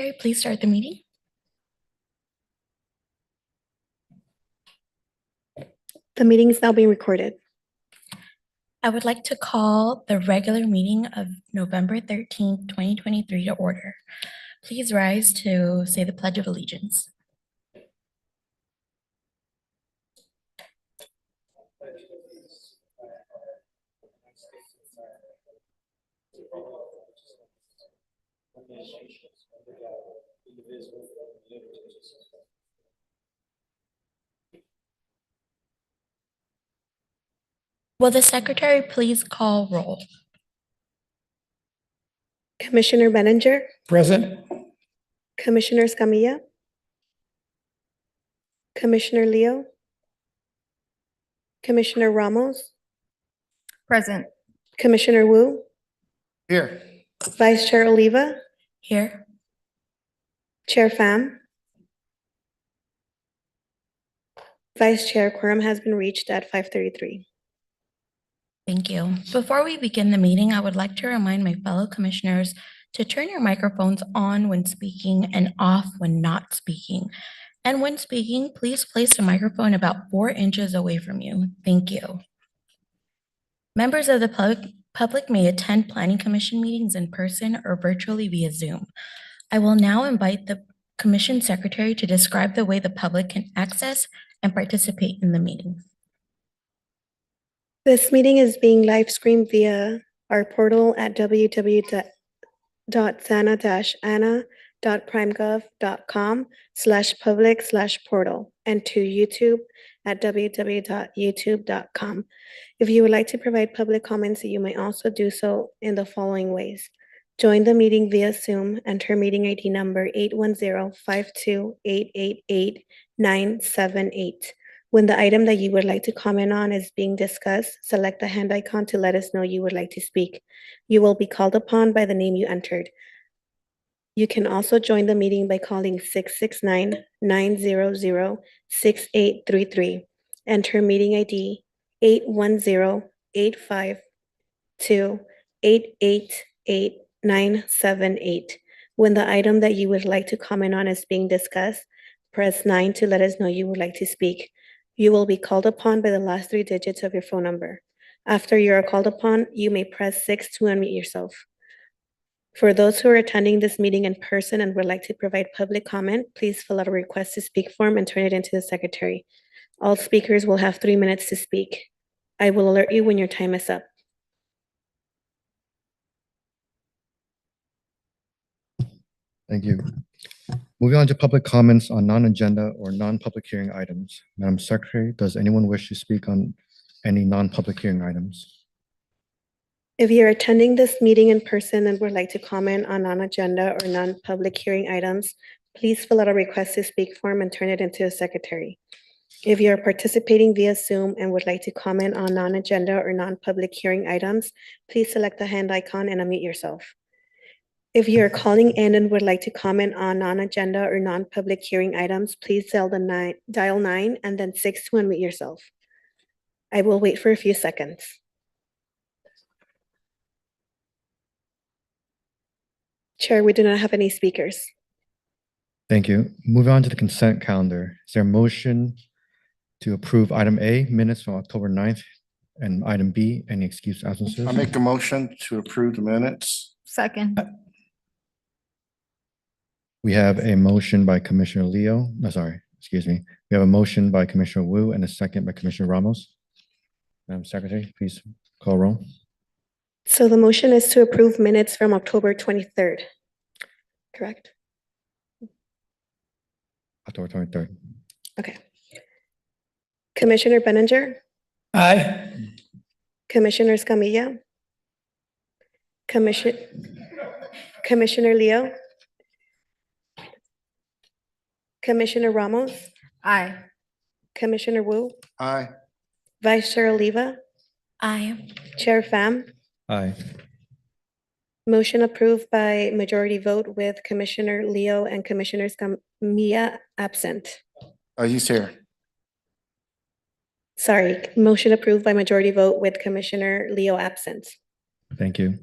Okay, please start the meeting. The meeting is now being recorded. I would like to call the regular meeting of November 13th, 2023 to order. Please rise to say the Pledge of Allegiance. Will the secretary please call roll? Commissioner Benninger, Present. Commissioner Escamilla, Commissioner Leo, Commissioner Ramos, Present. Commissioner Wu, Here. Vice Chair Oliva, Here. Chair Pham. Vice Chair, quorum has been reached at 5:33. Thank you. Before we begin the meeting, I would like to remind my fellow commissioners to turn your microphones on when speaking and off when not speaking. And when speaking, please place the microphone about 4 inches away from you. Thank you. Members of the public may attend Planning Commission meetings in person or virtually via Zoom. I will now invite the Commission Secretary to describe the way the public can access and participate in the meeting. This meeting is being live streamed via our portal at www.sana-ana.primegov.com/public/portal and to YouTube at www.youtube.com. If you would like to provide public comments, you may also do so in the following ways. Join the meeting via Zoom, enter meeting ID number 810-52888-978. When the item that you would like to comment on is being discussed, select the hand icon to let us know you would like to speak. You will be called upon by the name you entered. You can also join the meeting by calling 669-900-6833. Enter meeting ID 810-852-888-978. When the item that you would like to comment on is being discussed, press 9 to let us know you would like to speak. You will be called upon by the last 3 digits of your phone number. After you are called upon, you may press 6 to unmute yourself. For those who are attending this meeting in person and would like to provide public comment, please fill out a request to speak form and turn it into the secretary. All speakers will have 3 minutes to speak. I will alert you when your time is up. Thank you. Moving on to public comments on non-agenda or non-public hearing items. Madam Secretary, does anyone wish to speak on any non-public hearing items? If you're attending this meeting in person and would like to comment on non-agenda or non-public hearing items, please fill out a request to speak form and turn it into a secretary. If you're participating via Zoom and would like to comment on non-agenda or non-public hearing items, please select the hand icon and unmute yourself. If you're calling in and would like to comment on non-agenda or non-public hearing items, please dial 9 and then 6 to unmute yourself. I will wait for a few seconds. Chair, we do not have any speakers. Thank you. Moving on to the consent calendar. Is there a motion to approve item A, minutes from October 9th, and item B, any excused absences? I make a motion to approve the minutes. Second. We have a motion by Commissioner Leo. No, sorry, excuse me. We have a motion by Commissioner Wu and a second by Commissioner Ramos. Madam Secretary, please call roll. So the motion is to approve minutes from October 23rd, correct? October 23rd. Okay. Commissioner Benninger, Aye. Commissioner Escamilla, Commissioner Leo, Commissioner Ramos, Aye. Commissioner Wu, Aye. Vice Chair Oliva, Aye. Chair Pham. Aye. Motion approved by majority vote with Commissioner Leo and Commissioner Escamilla absent. Oh, he's here. Sorry, motion approved by majority vote with Commissioner Leo absent. Thank you.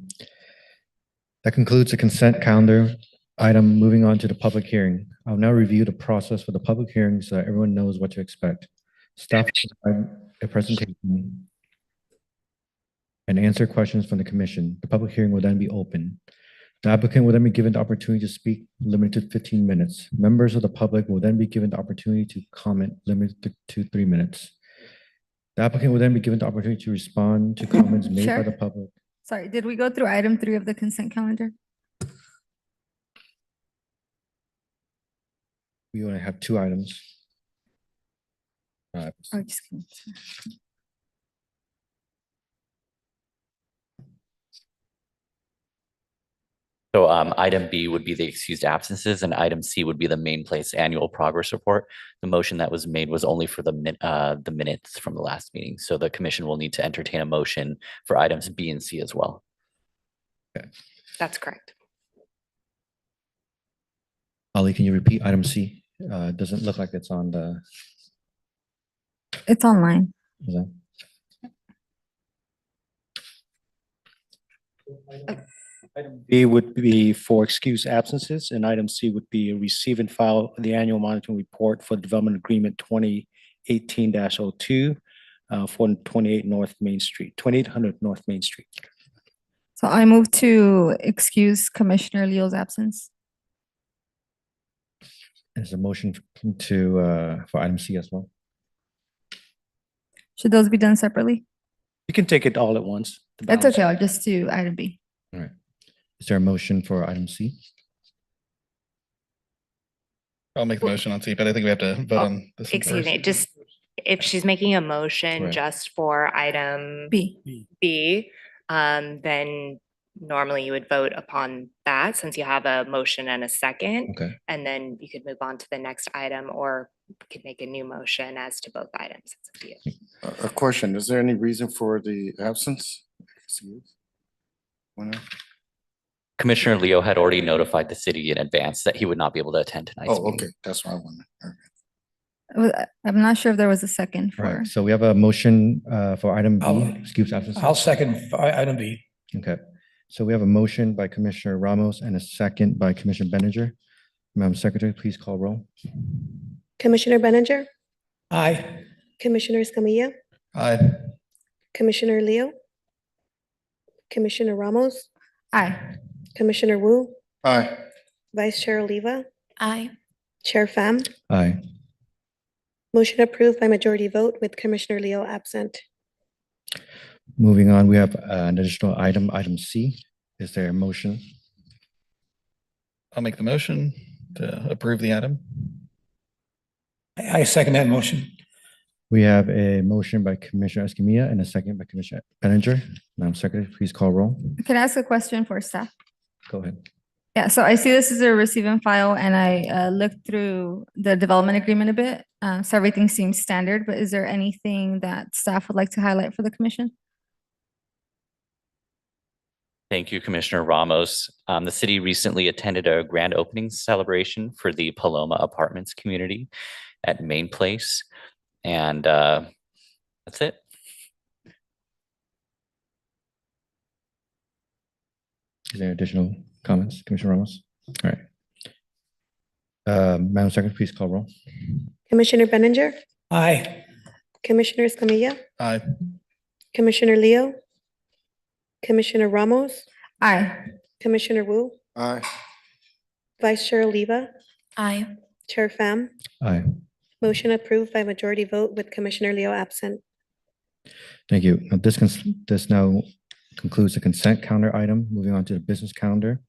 That concludes the consent calendar. Item, moving on to the public hearing. I'll now review the process for the public hearing so that everyone knows what to expect. Staff will provide a presentation and answer questions from the commission. The public hearing will then be open. The applicant will then be given the opportunity to speak, limited to 15 minutes. Members of the public will then be given the opportunity to comment, limited to 3 minutes. The applicant will then be given the opportunity to respond to comments made by Chair? the public. Sorry, did we go through item 3 of the consent calendar? We only have 2 items. Oh, just kidding. So item B would be the excused absences and item C would be the main place annual progress report. The motion that was made was only for the minutes from the last meeting. So the commission will need to entertain a motion for items B and C as well. That's correct. Ali, can you repeat item C? It doesn't look like it's on the, It's online. is that- Item B would be for excused absences, and item C would be receive and file the annual monitoring report for Development Agreement 2018-02 for 28 North Main Street, 2800 North Main Street. So I move to excuse Commissioner Leo's absence. is a motion to, for item C as well? Should those be done separately? You can take it all at once. to That's balance okay, it. I'll just do item B. All right. Is there a motion for item C? I'll make the motion on C, but I think we have to vote on this. one Excuse me, first. just if she's making a motion Right. just for item B. B, then normally you would vote upon that since you have a motion and a second. Okay. And then you could move on to the next item or could make a new motion as to both items. It's up to you. A question, is there any reason for the absence? Excuse? Why not? Commissioner Leo had already notified the city in advance that he would not be able to attend tonight's Oh, meeting. okay, that's what I wanted. Okay. I'm not sure if there was a second All for, right. So we have a motion for item B, I'll- excuse absences. I'll second item B. Okay. So we have a motion by Commissioner Ramos and a second by Commissioner Benninger. Madam Secretary, please call roll. Commissioner Benninger, Aye. Commissioner Escamilla, Aye. Commissioner Leo, Commissioner Ramos, aye. Commissioner Wu, Aye. Vice Chair Oliva, Aye. Chair Pham. Aye. Motion approved by majority vote with Commissioner Leo absent. Moving on, we have an additional item, item C. Is there a motion? I'll make the motion to approve the item. I second that motion. We have a motion by Commissioner Escamilla and a second by Commissioner Benninger. Madam Secretary, please call roll. Can I ask a question for staff? Go ahead. Yeah, so I see this is a receive and file and I looked through the development agreement a bit. So everything seems standard, but is there anything that staff would like to highlight for the commission? Thank you, Commissioner Ramos. The city recently attended a grand opening celebration for the Paloma Apartments community at Main Place. And that's it. Is there additional comments, Commissioner Ramos? All right. Madam Secretary, please call roll. Commissioner Benninger, Aye. Commissioner Escamilla, Aye. Commissioner Leo, Commissioner Ramos, Aye. Commissioner Wu, Aye. Vice Chair Oliva, Aye. Chair Pham. Aye. Motion approved by majority vote with Commissioner Leo absent. Thank you. Now, this now concludes the consent calendar item. Moving on to the business calendar.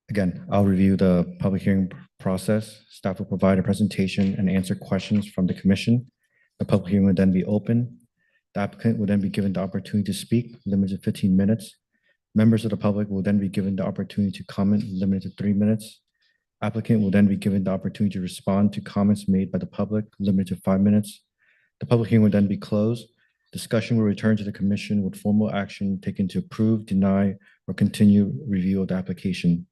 Again, I'll review the public hearing process. Staff will provide a presentation and answer questions from the commission. The public hearing will then be open. The applicant will then be given the opportunity to speak, limited to 15 minutes. Members of the public will then be given the opportunity to comment, limited to 3 minutes. Applicant will then be given the opportunity to respond to comments made by the public, limited to 5 minutes. The public hearing will then be closed. Discussion will return to the commission with formal action taken to approve, deny, or continue review of the application.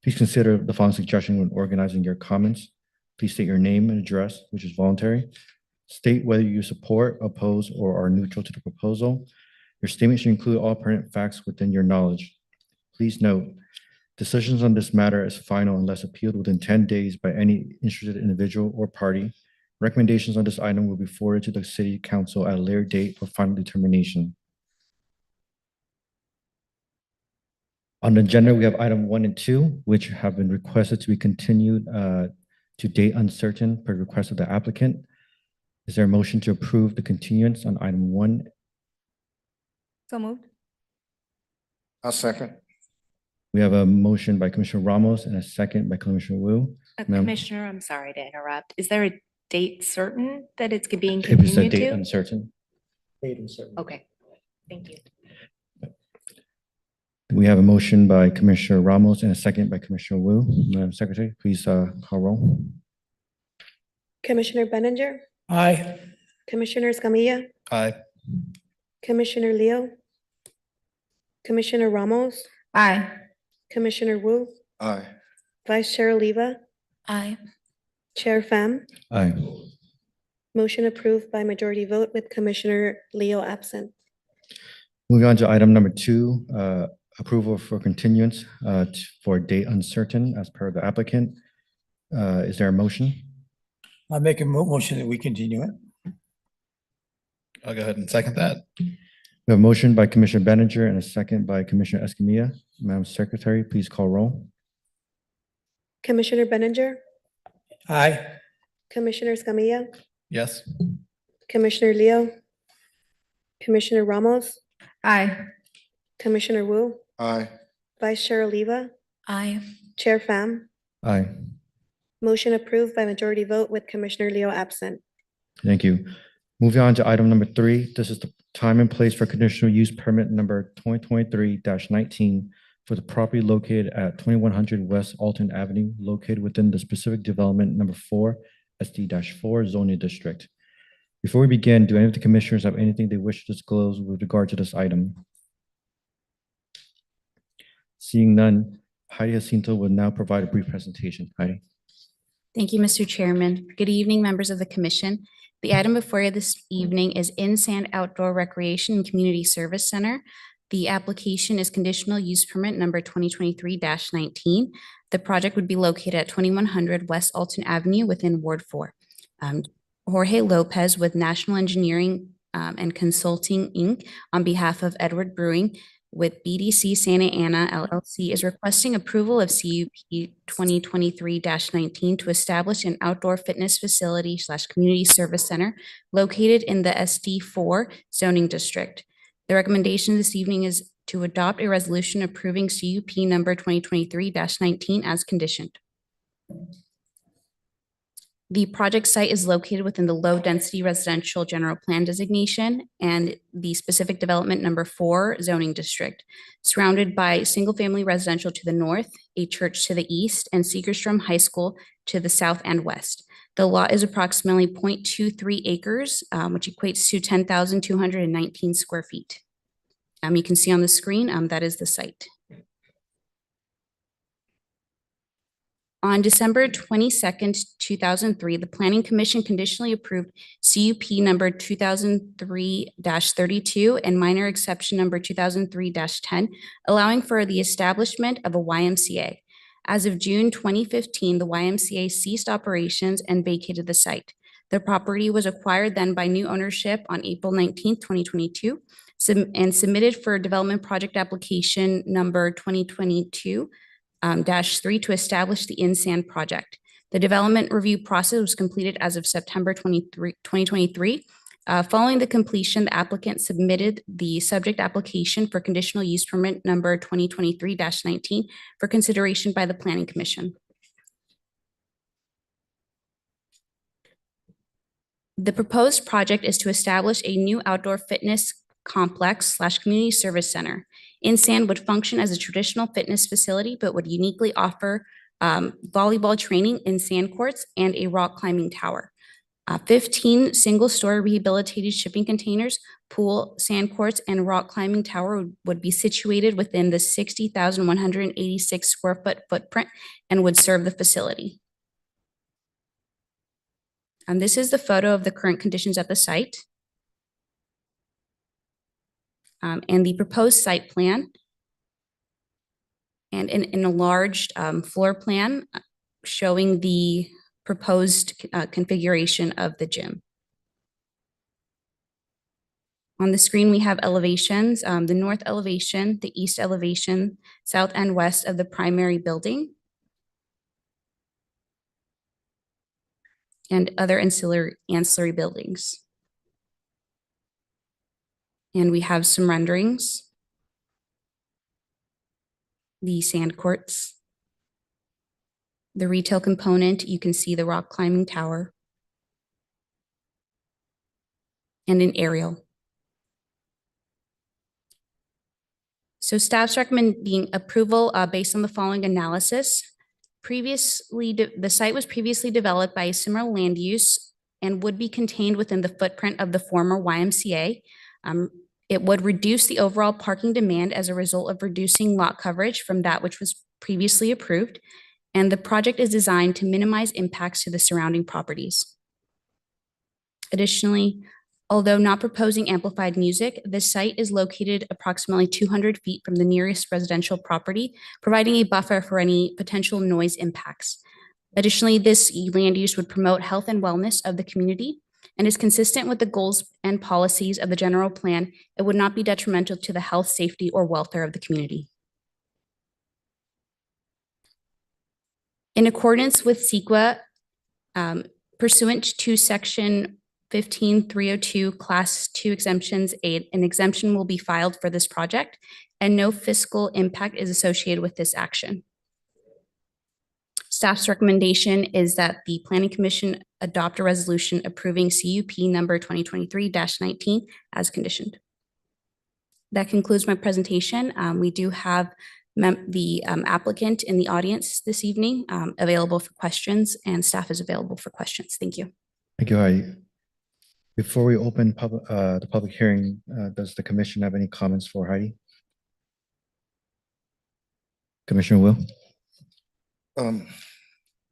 Please consider the following suggestion when organizing your comments. Please state your name and address, which is voluntary. State whether you support, oppose, or are neutral to the proposal. Your statement should include all pertinent facts within your knowledge. Please note Decisions on this matter is final unless appealed within 10 days by any interested individual or party. Recommendations on this item will be forwarded to the city council at a later date for final determination. On the agenda, we have item 1 and 2, which have been requested to be continued to date uncertain per request of the applicant. Is there a motion to approve the continuance on item 1? So moved. I'll second. We have a motion by Commissioner Ramos and a second by Commissioner Wu. Ma'am. Commissioner, I'm sorry to interrupt. Is there a date certain that it's being It was a continued date to? uncertain. Okay, thank you. We have a motion by Commissioner Ramos and a second by Commissioner Wu. Madam Secretary, please call roll. Commissioner Benninger, Aye. Commissioner Escamilla, Aye. Commissioner Leo, Commissioner Ramos, Aye. Commissioner Wu, Aye. Vice Chair Oliva, Aye. Chair Pham. Aye. Motion approved by majority vote with Commissioner Leo absent. Moving on to item number 2, approval for continuance for date uncertain as per the applicant. Is there a motion? I make a motion that we continue it. I'll go ahead and second that. We have a motion by Commissioner Benninger and a second by Commissioner Escamilla. Madam Secretary, please call roll. Commissioner Benninger, Aye. Commissioner Escamilla, Yes. Commissioner Leo, Commissioner Ramos, Aye. Commissioner Wu, Aye. Vice Chair Oliva, Aye. Chair Pham. Aye. Motion approved by majority vote with Commissioner Leo absent. Thank you. Moving on to item number 3, this is the time and place for conditional use permit number 2023-19 for the property located at 2100 West Alton Avenue, located within the specific development number 4, SD-4 zoning district. Before we begin, do any of the commissioners have anything they wish to disclose with regard to this item? Seeing none, Heidi Jacinto will now provide a brief presentation. Heidi. Thank you, Mr. Chairman. Good evening, members of the commission. The item before you this evening is InSand Outdoor Recreation and Community Service Center. The application is conditional use permit number 2023-19. The project would be located at 2100 West Alton Avenue within Ward 4. Jorge Lopez with National Engineering and Consulting, Inc. on behalf of Edward Brewing with BDC Santa Ana LLC is requesting approval of CUP 2023-19 to establish an outdoor fitness facility / community service center located in the SD4 zoning district. The recommendation this evening is to adopt a resolution approving CUP number 2023-19 as conditioned. The project site is located within the low-density residential general plan designation and the specific development number 4 zoning district, surrounded by single-family residential to the north, a church to the east, and Segerstrom High School to the south and west. The lot is approximately 0.23 acres, which equates to 10,219 square feet. You can see on the screen, that is the site. On December 22nd, 2003, the Planning Commission conditionally approved CUP number 2003-32 and minor exception number 2003-10, allowing for the establishment of a YMCA. As of June 2015, the YMCA ceased operations and vacated the site. The property was acquired then by new ownership on April 19th, 2022, and submitted for development project application number 2022-3 to establish the InSand project. The development review process was completed as of September 2023. Following the completion, the applicant submitted the subject application for conditional use permit number 2023-19 for consideration by the Planning Commission. The proposed project is to establish a new outdoor fitness complex / community service center. InSand would function as a traditional fitness facility, but would uniquely offer volleyball training in sand courts and a rock climbing tower. 15 single-story rehabilitated shipping containers, pool, sand courts, and rock climbing tower would be situated within the 60,186 square foot footprint and would serve the facility. This is the photo of the current conditions at the site. And the proposed site plan. and an enlarged floor plan showing the proposed configuration of the gym. On the screen, we have elevations, the north elevation, the east elevation, south and west of the primary building, and other ancillary buildings. And we have some renderings. The sand courts. The retail component, you can see the rock climbing tower. And an aerial. So staff's recommending approval based on the following analysis. Previously, the site was previously developed by a similar land use and would be contained within the footprint of the former YMCA. It would reduce the overall parking demand as a result of reducing lot coverage from that which was previously approved. And the project is designed to minimize impacts to the surrounding properties. Additionally, although not proposing amplified music, this site is located approximately 200 feet from the nearest residential property, providing a buffer for any potential noise impacts. Additionally, this land use would promote health and wellness of the community and is consistent with the goals and policies of the general plan. It would not be detrimental to the health, safety, or welfare of the community. In accordance with CEQA, pursuant to section 15302 class 2 exemptions, an exemption will be filed for this project and no fiscal impact is associated with this action. Staff's recommendation is that the Planning Commission adopt a resolution approving CUP number 2023-19 as conditioned. That concludes my presentation. We do have the applicant in the audience this evening available for questions, and staff is available for questions. Thank you. Thank you, Heidi. Before we open the public hearing, does the commission have any comments for Heidi? Commissioner Will?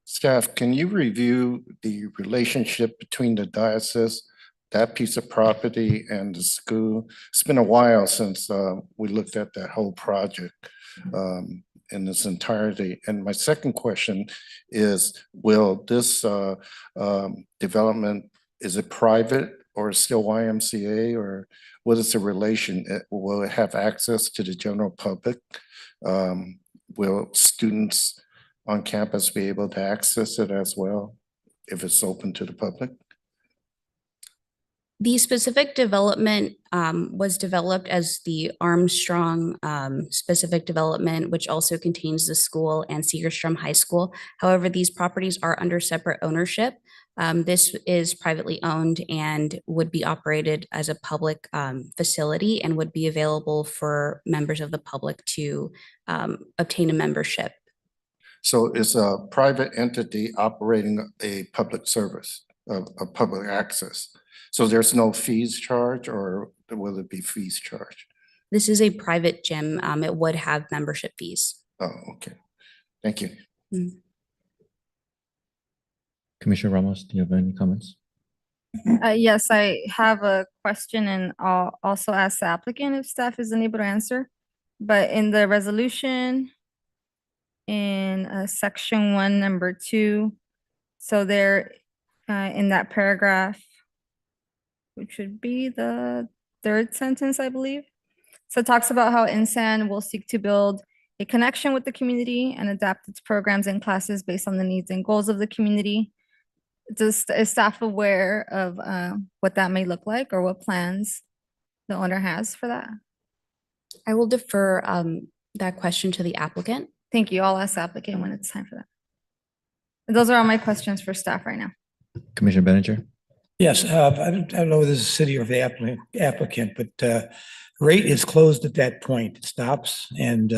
Staff, can you review the relationship between the diocese, that piece of property, and the school? It's been a while since we looked at that whole project in its entirety. And my second question is, will this development, is it private or still YMCA, or what is the relation? Will it have access to the general public? Will students on campus be able to access it as well if it's open to the public? The specific development was developed as the Armstrong specific development, which also contains the school and Segerstrom High School. However, these properties are under separate ownership. This is privately owned and would be operated as a public facility and would be available for members of the public to obtain a membership. So it's a private entity operating a public service, a public access. So there's no fees charged, or will it be fees charged? This is a private gym. It would have membership fees. Oh, okay. Thank you. Mm. Commissioner Ramos, do you have any comments? Yes, I have a question and I'll also ask the applicant if staff is unable to answer. But in the resolution, in section 1, number 2, so there in that paragraph, which would be the third sentence, I believe. So it talks about how INSAN will seek to build a connection with the community and adapt its programs and classes based on the needs and goals of the community. Is staff aware of what that may look like or what plans the owner has for that? I will defer that question to the applicant. Thank you. I'll ask the applicant when it's time for that. Those are all my questions for staff right now. Commissioner Benninger? Yes, I don't know if this is city or the applicant, but rate is closed at that point. It stops and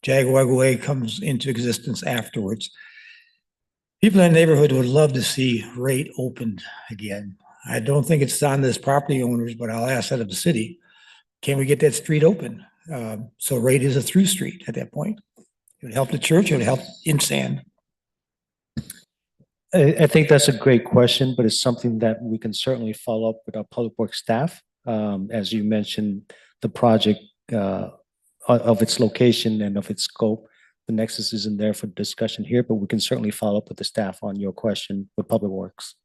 Jaguar comes into existence afterwards. People in the neighborhood would love to see rate opened again. I don't think it's on this property owners, but I'll ask that of the city. Can we get that street open? So rate is a through street at that point. It would help the church, it would help INSAN. I think that's a great question, but it's something that we can certainly follow up with our public works staff. As you mentioned, the project of its location and of its scope the nexus isn't there for discussion here, but we can certainly follow up with the staff on your question with Public Works.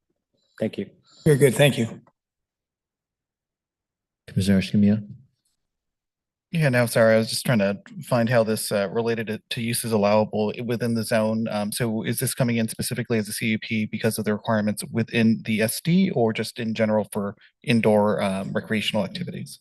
Thank you. Very good, thank you. Commissioner Escamilla? Yeah, no, sorry, I was just trying to find how this related to uses allowable within the zone. So is this coming in specifically as a CUP because of the requirements within the SD or just in general for indoor recreational activities?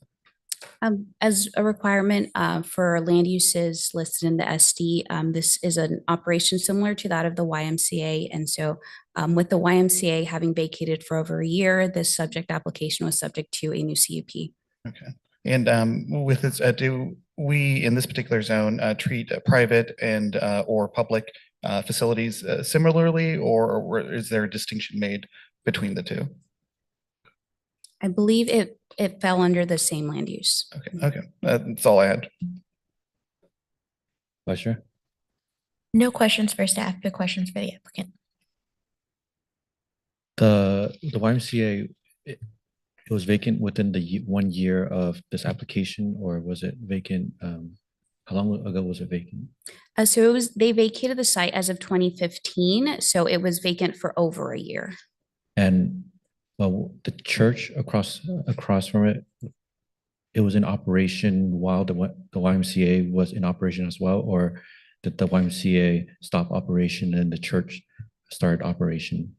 As a requirement for land uses listed in the SD, this is an operation similar to that of the YMCA. And so with the YMCA having vacated for over a year, this subject application was subject to a new CUP. Okay. And with this, do we in this particular zone treat private and or public facilities similarly, or is there a distinction made between the two? I believe it fell under the same land use. Okay, that's all I had. Vice Chair? No questions for staff, but questions for the applicant. The YMCA, it was vacant within the 1 year of this application, or was it vacant? How long ago was it vacant? So they vacated the site as of 2015. So it was vacant for over a year. And well, the church across from it, it was in operation while the YMCA was in operation as well, or did the YMCA stop operation and the church started operation?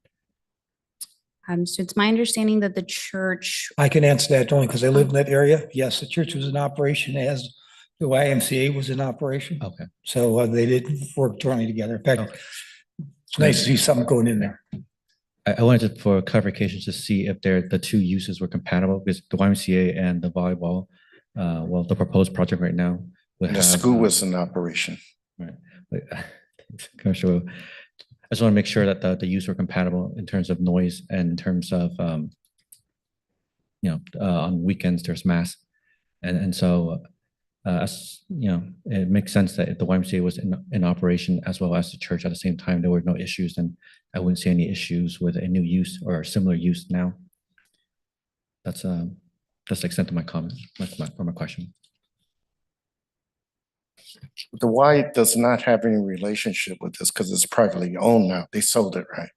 So it's my understanding that the church, I can answer that only because I live in that area. Yes, the church was in operation as the YMCA was in operation. Okay. So they did work jointly together. In fact, Okay. it's nice to see something going in there. I wanted for clarification to see if the two uses were compatible, because the YMCA and the volleyball, well, the proposed project right now would The have. school was in operation. Right. Commissioner, I just want to make sure that the use were compatible in terms of noise and in terms of, on weekends, there's mass. And so, as you know, it makes sense that if the YMCA was in operation as well as the church at the same time, there were no issues, then I wouldn't see any issues with a new use or a similar use now. That's the extent of my comment, my question. The Y does not have any relationship with this because it's privately owned now. They sold it, right?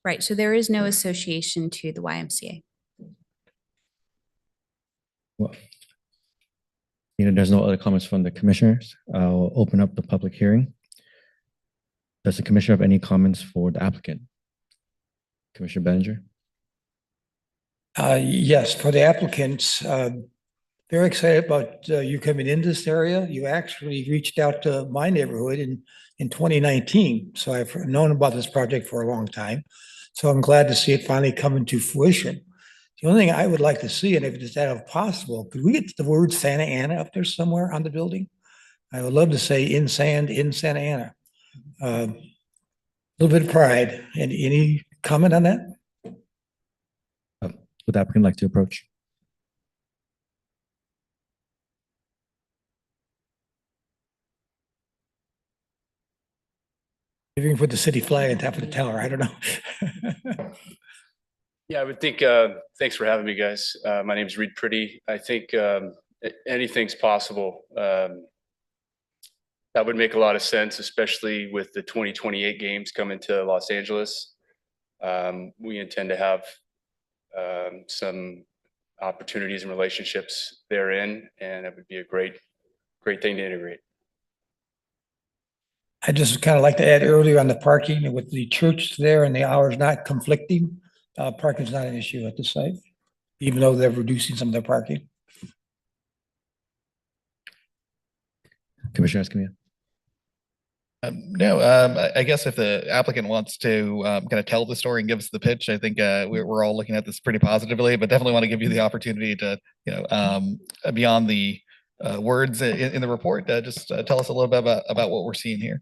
right? So there is no association to the YMCA. Well, there's no other comments from the commissioners. I'll open up the public hearing. Does the commissioner have any comments for the applicant? Commissioner Benninger? Yes, for the applicants, very excited about you coming in this area. You actually reached out to my neighborhood in 2019. So I've known about this project for a long time. So I'm glad to see it finally coming to fruition. The only thing I would like to see, and if it's that if possible, could we get the word Santa Ana up there somewhere on the building? I would love to say in Santa Ana. A little bit of pride. And any comment on that? Would the applicant like to approach? If you can put the city flag on top of the tower, I don't know. Yeah, I would think, thanks for having me, guys. My name is Reed Pretty. I think anything's possible. That would make a lot of sense, especially with the 2028 games coming to Los Angeles. We intend to have some opportunities and relationships therein, and it would be a great thing to integrate. I just kind of like to add earlier on the parking with the church there and the hours not conflicting. Parking is not an issue at the site, even though they're reducing some of their parking. Commissioner Escamilla? No, I guess if the applicant wants to kind of tell the story and give us the pitch, I think we're all looking at this pretty positively, but definitely want to give you the opportunity to, beyond the words in the report, just tell us a little bit about what we're seeing here.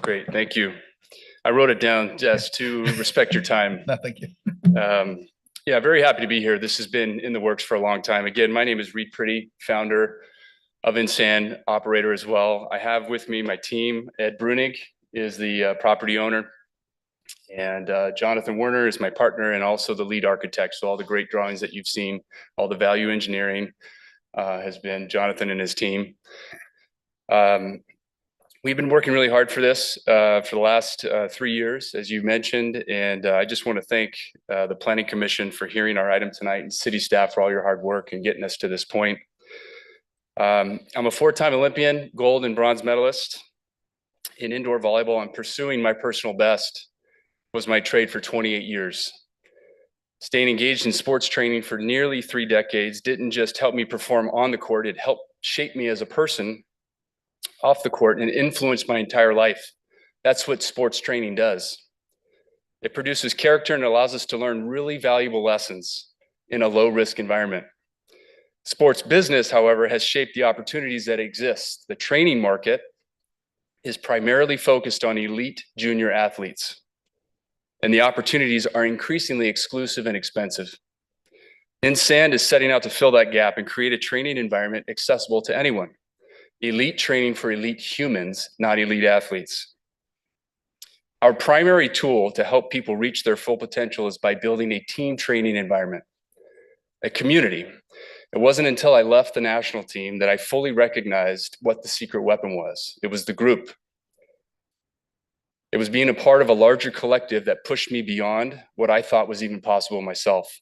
Great, thank you. I wrote it down just to respect your time. No, thank you. Yeah, very happy to be here. This has been in the works for a long time. Again, my name is Reed Pretty, founder of Insan, operator as well. I have with me my team. Ed Brunig is the property owner, and Jonathan Werner is my partner and also the lead architect. So all the great drawings that you've seen, all the value engineering has been Jonathan and his team. We've been working really hard for this for the last 3 years, as you mentioned, and I just want to thank the Planning Commission for hearing our item tonight and city staff for all your hard work and getting us to this point. I'm a 4-time Olympian, gold and bronze medalist in indoor volleyball, and pursuing my personal best was my trade for 28 years. Staying engaged in sports training for nearly 3 decades didn't just help me perform on the court, it helped shape me as a person off the court and influenced my entire life. That's what sports training does. It produces character and allows us to learn really valuable lessons in a low-risk environment. Sports business, however, has shaped the opportunities that exist. The training market is primarily focused on elite junior athletes, and the opportunities are increasingly exclusive and expensive. InSand is setting out to fill that gap and create a training environment accessible to anyone. Elite training for elite humans, not elite athletes. Our primary tool to help people reach their full potential is by building a team training environment, a community. It wasn't until I left the national team that I fully recognized what the secret weapon was. It was the group. It was being a part of a larger collective that pushed me beyond what I thought was even possible myself.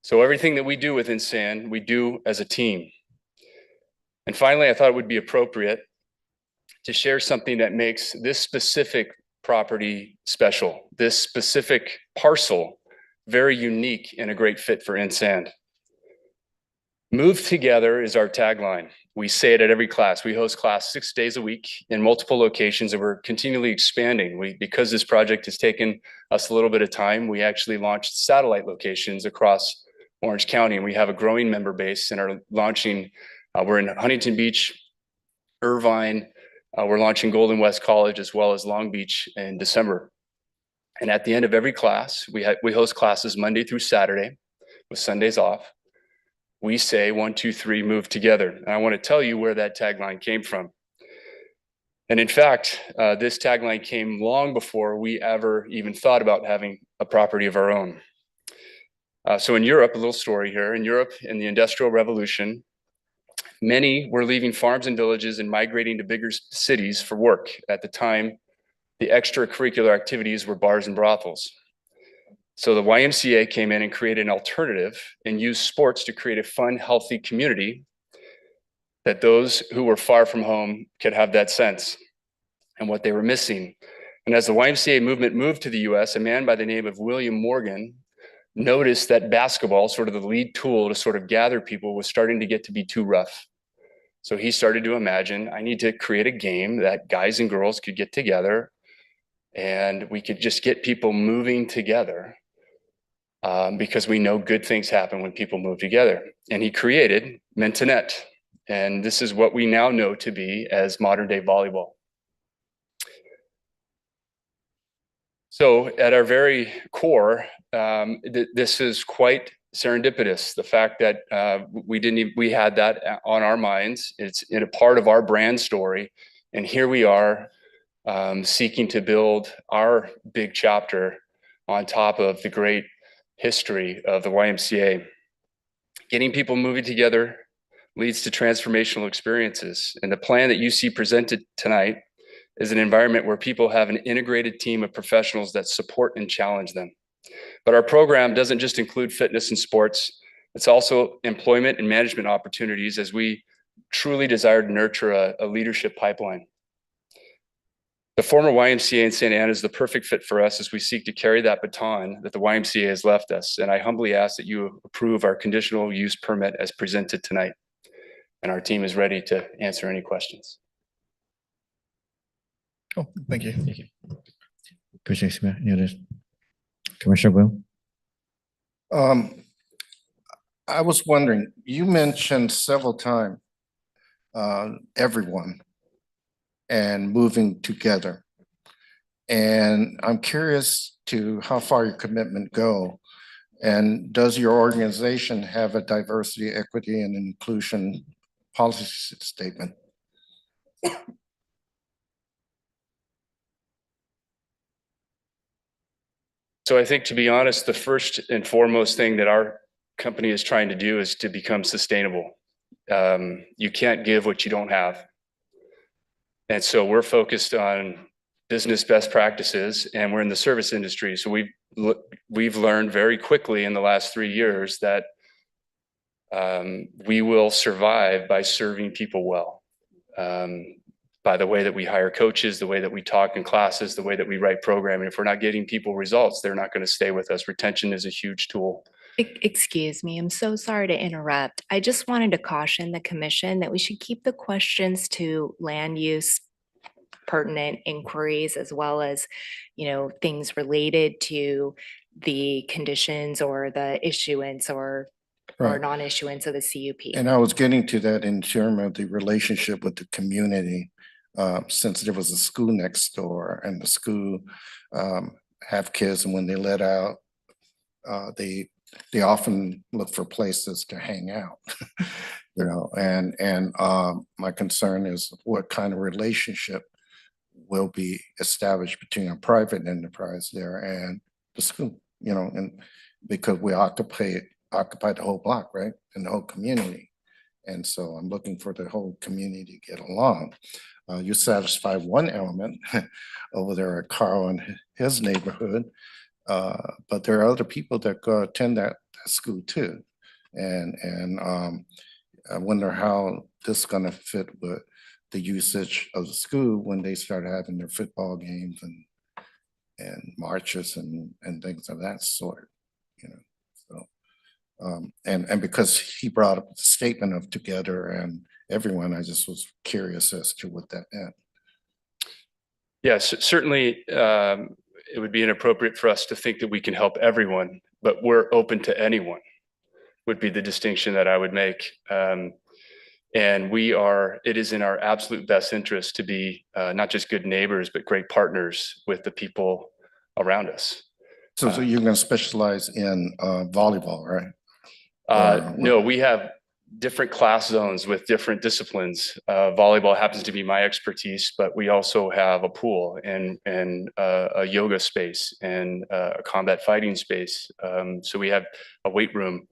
So everything that we do within InSand, we do as a team. And finally, I thought it would be appropriate to share something that makes this specific property special, this specific parcel very unique and a great fit for InSand. Move together is our tagline. We say it at every class. We host class 6 days a week in multiple locations, and we're continually expanding. Because this project has taken us a little bit of time, we actually launched satellite locations across Orange County, and we have a growing member base and are launching. We're in Huntington Beach, Irvine. We're launching Golden West College as well as Long Beach in December. And at the end of every class, we host classes Monday through Saturday with Sundays off. We say 1, 2, 3, move together. And I want to tell you where that tagline came from. And in fact, this tagline came long before we ever even thought about having a property of our own. So in Europe, a little story here, in Europe, in the Industrial Revolution, many were leaving farms and villages and migrating to bigger cities for work. At the time, the extracurricular activities were bars and brothels. So the YMCA came in and created an alternative and used sports to create a fun, healthy community that those who were far from home could have that sense and what they were missing. And as the YMCA movement moved to the US, a man by the name of William Morgan noticed that basketball, sort of the lead tool to sort of gather people, was starting to get to be too rough. So he started to imagine, I need to create a game that guys and girls could get together and we could just get people moving together because we know good things happen when people move together. And he created Mentonet. And this is what we now know to be as modern day volleyball. So at our very core, this is quite serendipitous. The fact that we had that on our minds, it's in a part of our brand story. And here we are seeking to build our big chapter on top of the great history of the YMCA. Getting people moving together leads to transformational experiences. And the plan that you see presented tonight is an environment where people have an integrated team of professionals that support and challenge them. But our program doesn't just include fitness and sports. It's also employment and management opportunities as we truly desire to nurture a leadership pipeline. The former YMCA in Santa Ana is the perfect fit for us as we seek to carry that baton that the YMCA has left us. And I humbly ask that you approve our conditional use permit as presented tonight. And our team is ready to answer any questions. Oh, thank you. Thank you. Commissioner Smith, any others? Commissioner Will? I was wondering, you mentioned several times everyone and moving together. And I'm curious to how far your commitment go. And does your organization have a diversity, equity, and inclusion policy statement? So I think, to be honest, the first and foremost thing that our company is trying to do is to become sustainable. You can't give what you don't have. And so we're focused on business best practices, and we're in the service industry. So we've learned very quickly in the last 3 years that we will survive by serving people well. By the way that we hire coaches, the way that we talk in classes, the way that we write programming. If we're not getting people results, they're not going to stay with us. Retention is a huge tool. Excuse me, I'm so sorry to interrupt. I just wanted to caution the commission that we should keep the questions to land use pertinent inquiries, as well as, things related to the conditions or the issuance or Right. non-issuance of the CUP. And I was getting to that in terms of the relationship with the community, since there was a school next door and the school have kids, and when they let out, they often look for places to hang out, and my concern is what kind of relationship will be established between a private enterprise there and the school, and because we occupy the whole block, right? And the whole community. And so I'm looking for the whole community to get along. You satisfy one element over there at Carl and his neighborhood, but there are other people that go attend that school too. And I wonder how this is gonna fit with the usage of the school when they start having their football games and marches and things of that sort, so. And because he brought up the statement of together and everyone, I just was curious as to what that meant. Yes, certainly, it would be inappropriate for us to think that we can help everyone, but we're open to anyone, would be the distinction that I would make. And it is in our absolute best interest to be not just good neighbors, but great partners with the people around us. So you're gonna specialize in volleyball, right? No, we have different class zones with different disciplines. Volleyball happens to be my expertise, but we also have a pool and a yoga space and a combat fighting space. So we have a weight room.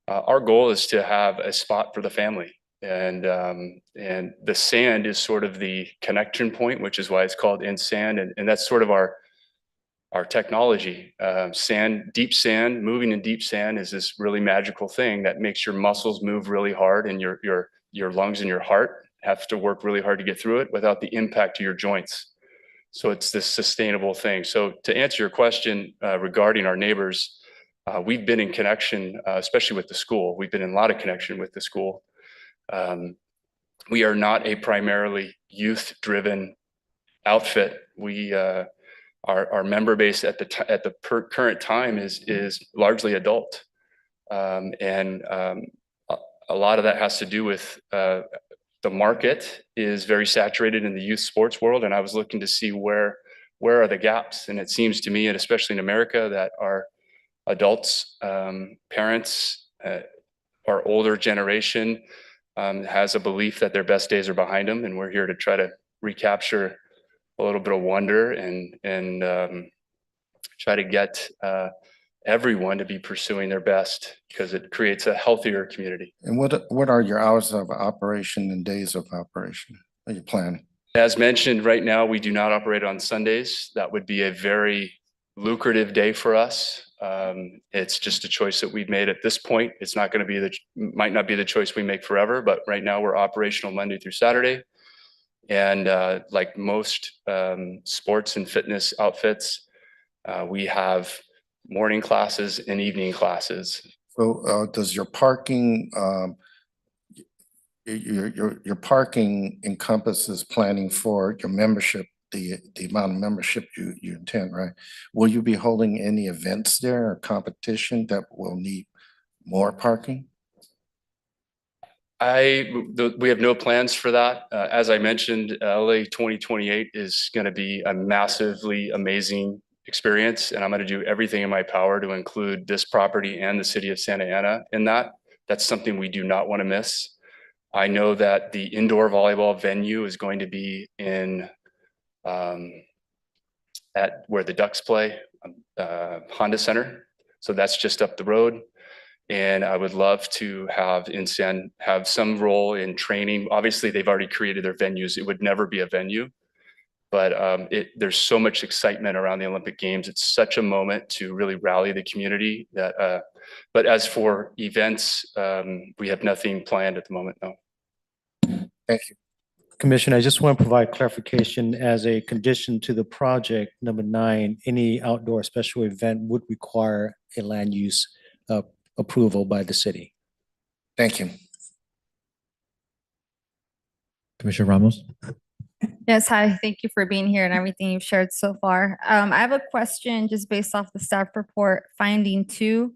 Our goal is to have a spot for the family. And the sand is sort of the connection point, which is why it's called In Sand. And that's sort of our technology. Deep sand, moving in deep sand is this really magical thing that makes your muscles move really hard, and your lungs and your heart have to work really hard to get through it without the impact to your joints. So it's this sustainable thing. So to answer your question regarding our neighbors, we've been in connection, especially with the school. We've been in a lot of connection with the school. We are not a primarily youth-driven outfit. Our member base at the current time is largely adult, and a lot of that has to do with the market is very saturated in the youth sports world, and I was looking to see where are the gaps, and it seems to me, and especially in America, that our adults, parents, our older generation has a belief that their best days are behind them, and we're here to try to recapture a little bit of wonder and try to get everyone to be pursuing their best, because it creates a healthier community. And what are your hours of operation and days of operation? Are you planning? As mentioned, right now, we do not operate on Sundays. That would be a very lucrative day for us. It's just a choice that we've made at this point. It's not going to be might not be the choice we make forever, but right now we're operational Monday through Saturday. And like most sports and fitness outfits, we have morning classes and evening classes. So does your parking, your parking encompasses planning for your membership, the amount of membership you intend, right? Will you be holding any events there or competition that will need more parking? We have no plans for that. As I mentioned, LA 2028 is going to be a massively amazing experience, and I'm going to do everything in my power to include this property and the city of Santa Ana in that. That's something we do not want to miss. I know that the indoor volleyball venue is going to be in at where the Ducks play, Honda Center. So that's just up the road. And I would love to have INSAN have some role in training. Obviously, they've already created their venues. It would never be a venue. But there's so much excitement around the Olympic Games. It's such a moment to really rally the community that, but as for events, we have nothing planned at the moment, no. Thank you. Commissioner, I just want to provide clarification as a condition to the project, number 9, any outdoor special event would require a land use approval by the city. Thank you. Commissioner Ramos? Yes, hi, thank you for being here and everything you've shared so far. I have a question just based off the staff report, finding 2,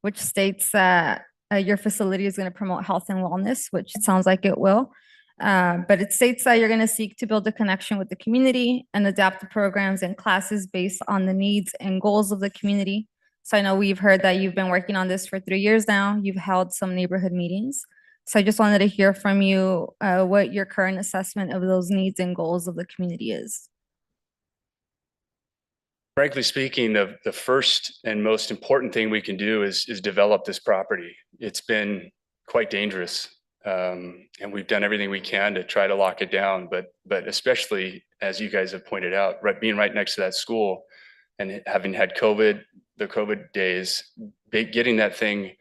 which states that your facility is going to promote health and wellness, which it sounds like it will. But it states that you're going to seek to build a connection with the community and adapt the programs and classes based on the needs and goals of the community. So I know we've heard that you've been working on this for 3 years now. You've held some neighborhood meetings. So I just wanted to hear from you what your current assessment of those needs and goals of the community is. Frankly speaking, the first and most important thing we can do is develop this property. It's been quite dangerous. And we've done everything we can to try to lock it down, but especially as you guys have pointed out, being right next to that school and having had the COVID days, getting that thing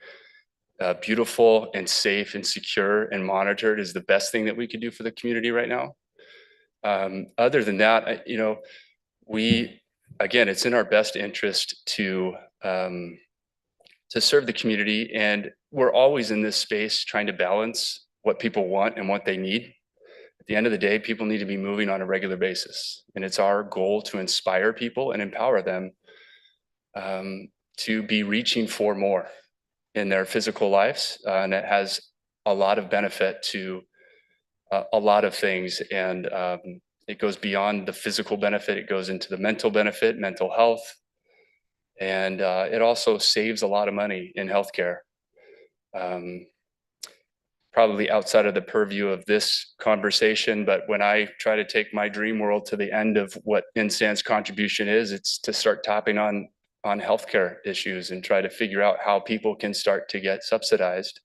beautiful and safe and secure and monitored is the best thing that we could do for the community right now. Other than that, again, it's in our best interest to serve the community, and we're always in this space trying to balance what people want and what they need. At the end of the day, people need to be moving on a regular basis, and it's our goal to inspire people and empower them to be reaching for more in their physical lives, and it has a lot of benefit to a lot of things, and it goes beyond the physical benefit. It goes into the mental benefit, mental health, and it also saves a lot of money in healthcare. Probably outside of the purview of this conversation, but when I try to take my dream world to the end of what INSAN's contribution is, it's to start tapping on healthcare issues and try to figure out how people can start to get subsidized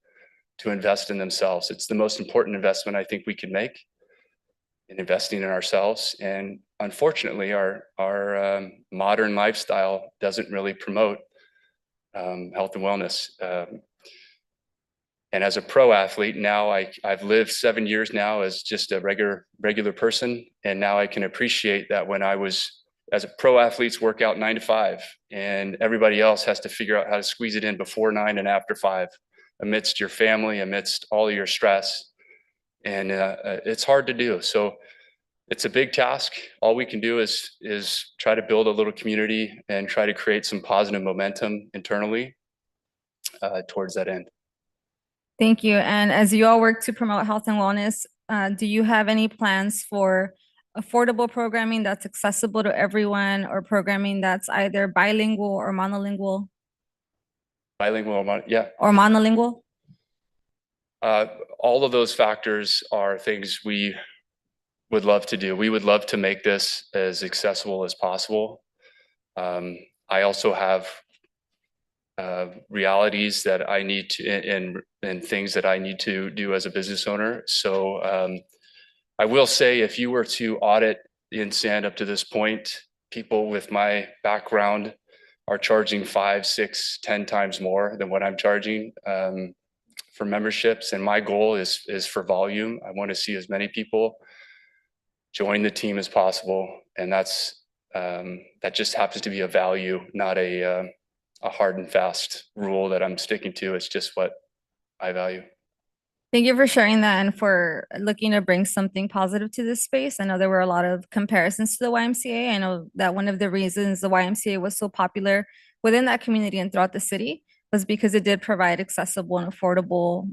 to invest in themselves. It's the most important investment I think we can make in investing in ourselves. And unfortunately, our modern lifestyle doesn't really promote health and wellness. And as a pro athlete, now I've lived 7 years now as just a regular person. And now I can appreciate that when I was, as a pro athletes work out 9 to 5, and everybody else has to figure out how to squeeze it in before 9 and after 5, amidst your family, amidst all of your stress. And it's hard to do. So it's a big task. All we can do is try to build a little community and try to create some positive momentum internally towards that end. Thank you. And as you all work to promote health and wellness, do you have any plans for affordable programming that's accessible to everyone, or programming that's either bilingual or monolingual? Bilingual, yeah. Or monolingual? All of those factors are things we would love to do. We would love to make this as accessible as possible. I also have realities that I need to, and things that I need to do as a business owner. So I will say, if you were to audit INSAN up to this point, people with my background are charging 5, 6, 10 times more than what I'm charging for memberships. And my goal is for volume. I want to see as many people join the team as possible. And that's that just happens to be a value, not a hard and fast rule that I'm sticking to. It's just what I value. Thank you for sharing that and for looking to bring something positive to this space. I know there were a lot of comparisons to the YMCA. I know that one of the reasons the YMCA was so popular within that community and throughout the city was because it did provide accessible and affordable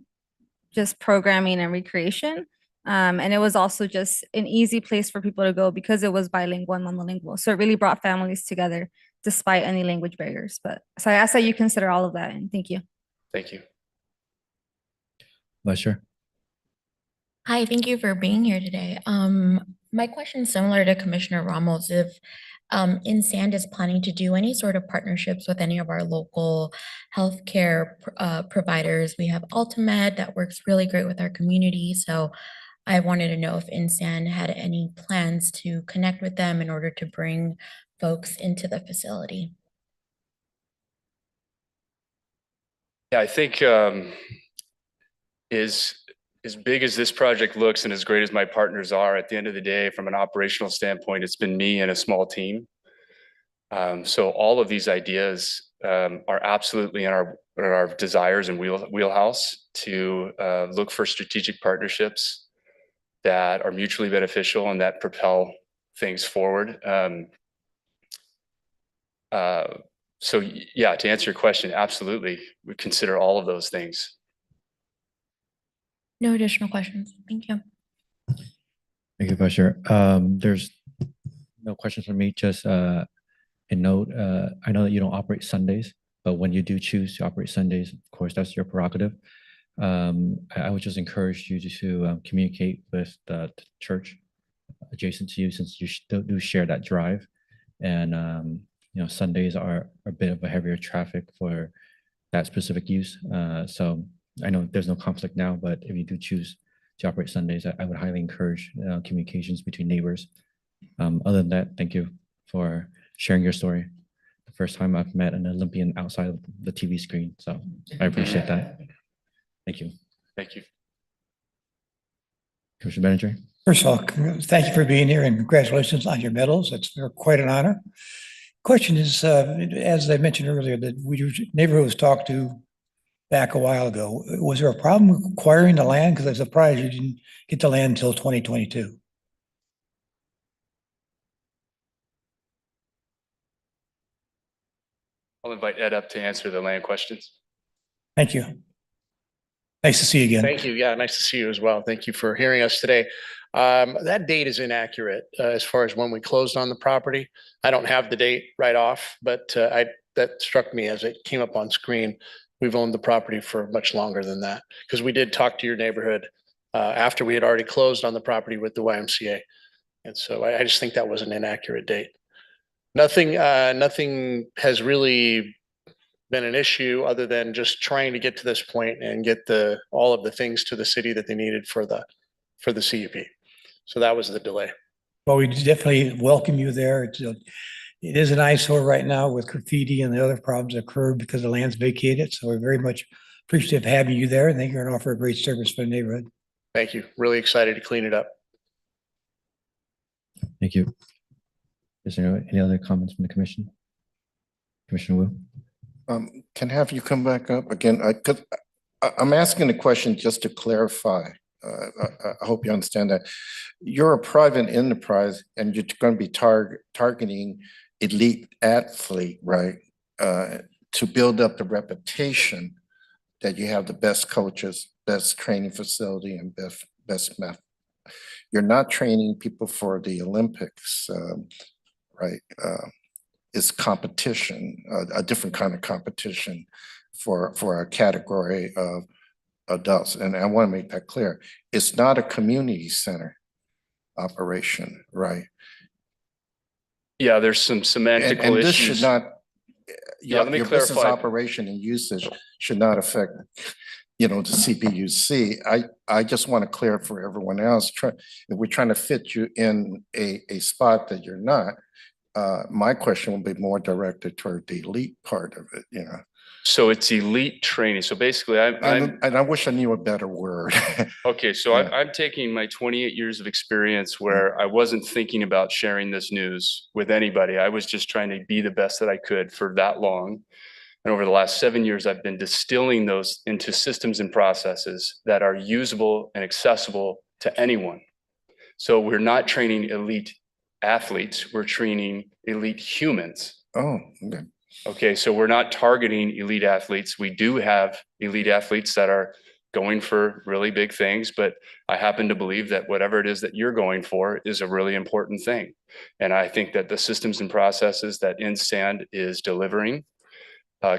just programming and recreation. And it was also just an easy place for people to go because it was bilingual and monolingual. So it really brought families together despite any language barriers. But so I ask that you consider all of that, and thank you. Thank you. Vice Chair. Hi, thank you for being here today. My question is similar to Commissioner Ramos. If InSand is planning to do any sort of partnerships with any of our local healthcare providers. We have Ultimed that works really great with our community. So I wanted to know if InSand had any plans to connect with them in order to bring folks into the facility. Yeah, I think as big as this project looks and as great as my partners are, at the end of the day, from an operational standpoint, it's been me and a small team. So all of these ideas are absolutely in our desires and wheelhouse to look for strategic partnerships that are mutually beneficial and that propel things forward. So yeah, to answer your question, absolutely, we consider all of those things. No additional questions. Thank you. Thank you, Vice Chair. There's no questions from me, just a note. I know that you don't operate Sundays, but when you do choose to operate Sundays, of course, that's your prerogative. I would just encourage you to communicate with the church adjacent to you, since you do share that drive. And you know, Sundays are a bit of a heavier traffic for that specific use. So I know there's no conflict now, but if you do choose to operate Sundays, I would highly encourage communications between neighbors. Other than that, thank you for sharing your story. The first time I've met an Olympian outside of the TV screen, so I appreciate that. Thank you. Thank you. Commissioner Benninger. First of all, thank you for being here and congratulations on your medals. It's quite an honor. Question is, as I mentioned earlier, that your neighborhood was talked to back a while ago. Was there a problem acquiring the land? Because I'm surprised you didn't get the land until 2022. I'll invite Ed up to answer the land questions. Thank you. Nice to see you again. Thank you. Yeah, nice to see you as well. Thank you for hearing us today. That date is inaccurate as far as when we closed on the property. I don't have the date right off, but that struck me as it came up on screen. We've owned the property for much longer than that, because we did talk to your neighborhood after we had already closed on the property with the YMCA. And so I just think that was an inaccurate date. Nothing has really been an issue other than just trying to get to this point and get all of the things to the city that they needed for the CUP. So that was the delay. Well, we definitely welcome you there. It is an eyesore right now with graffiti and the other problems that occurred because the land's vacated. So we're very much appreciative of having you there, and think you're going to offer a great service for the neighborhood. Thank you. Really excited to clean it up. Thank you. Is there any other comments from the commission? Commissioner Wu? Can I have you come back up again? I'm asking the question just to clarify. I hope you understand that. You're a private enterprise and you're going to be targeting elite athlete, right? To build up the reputation that you have the best coaches, best training facility, and best method. You're not training people for the Olympics, right? It's competition, a different kind of competition for a category of adults. And I want to make that clear. It's not a community center operation, right? Yeah, there's some semantical And this issues. should not, Yeah, let me your business clarify. operation and usage should not affect, the CPUC. I just want to clear for everyone else, if we're trying to fit you in a spot that you're not, my question will be more directed toward the elite part of it, So it's elite training. So basically And I wish I knew a better word. okay, so Yeah. I'm taking my 28 years of experience where I wasn't thinking about sharing this news with anybody. I was just trying to be the best that I could for that long. And over the last 7 years, I've been distilling those into systems and processes that are usable and accessible to anyone. So we're not training elite athletes, we're training elite humans. Oh, okay. Okay, so we're not targeting elite athletes. We do have elite athletes that are going for really big things, but I happen to believe that whatever it is that you're going for is a really important thing. And I think that the systems and processes that InSand is delivering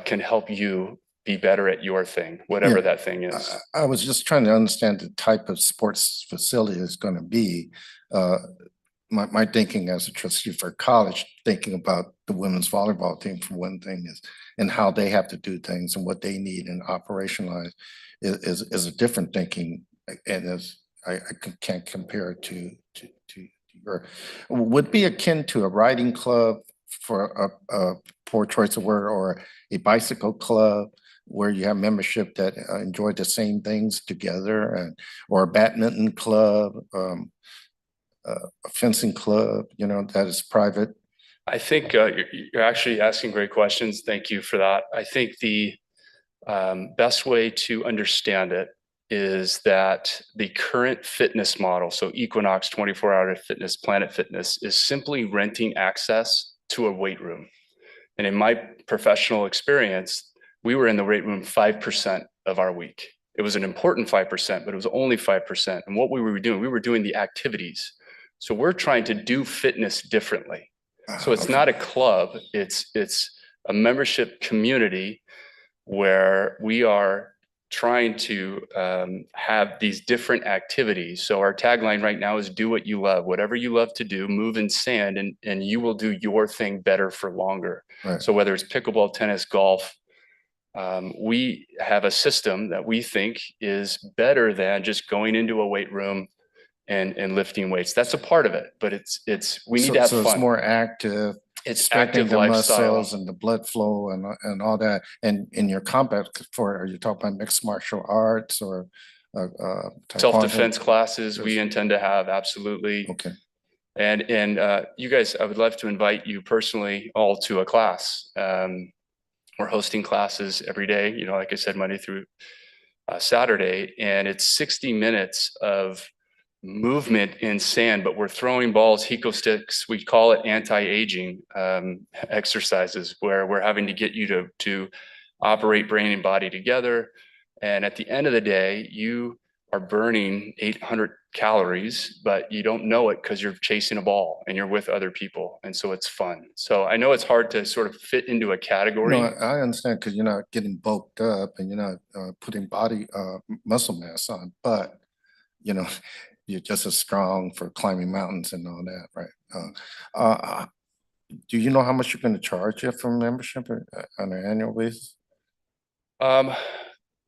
can help you be better at your thing, whatever that thing is. I was just trying to understand the type of sports facility it's going to be. my thinking as a trustee for college, thinking about the women's volleyball team for one thing is, and how they have to do things and what they need and operationalize is a different thinking. And as I can't compare it to your, would be akin to a riding club for a poor choice of word, or a bicycle club where you have membership that enjoy the same things together, and or a badminton club, a fencing club, you know, that is private. I think you're actually asking great questions. Thank you for that. I think the best way to understand it is that the current fitness model, so Equinox 24-hour fitness, Planet Fitness, is simply renting access to a weight room. And in my professional experience, we were in the weight room 5% of our week. It was an important 5%, but it was only 5%. And what we were doing the activities. So we're trying to do fitness differently. So it's not a club, it's a membership community where we are trying to have these different activities. So our tagline right now is do what you love, whatever you love to do, move in sand, and you will do your thing better for longer. Right. So whether it's pickleball, tennis, golf, we have a system that we think is better than just going into a weight room and lifting weights. That's a part of it, but we need to have So fun. it's more active. It's strengthening active the lifestyle. muscles and the blood flow and all that. And in your combat sport, are you talking about mixed martial arts or taekwondo? Self-defense classes we intend to have, absolutely. Okay. And you guys, I would love to invite you personally all to a class. We're hosting classes every day, you know, like I said, Monday through Saturday, and it's 60 minutes of movement in sand, but we're throwing balls, Hiko sticks. We call it anti-aging exercises, where we're having to get you to operate brain and body together. And at the end of the day, you are burning 800 calories, but you don't know it because you're chasing a ball and you're with other people. And so it's fun. So I know it's hard to sort of fit into a category. No, I understand, because you're not getting bulked up and you're not putting body muscle mass on, but you know, you're just as strong for climbing mountains and all that, right? Do you know how much you're going to charge you for membership on an annual basis?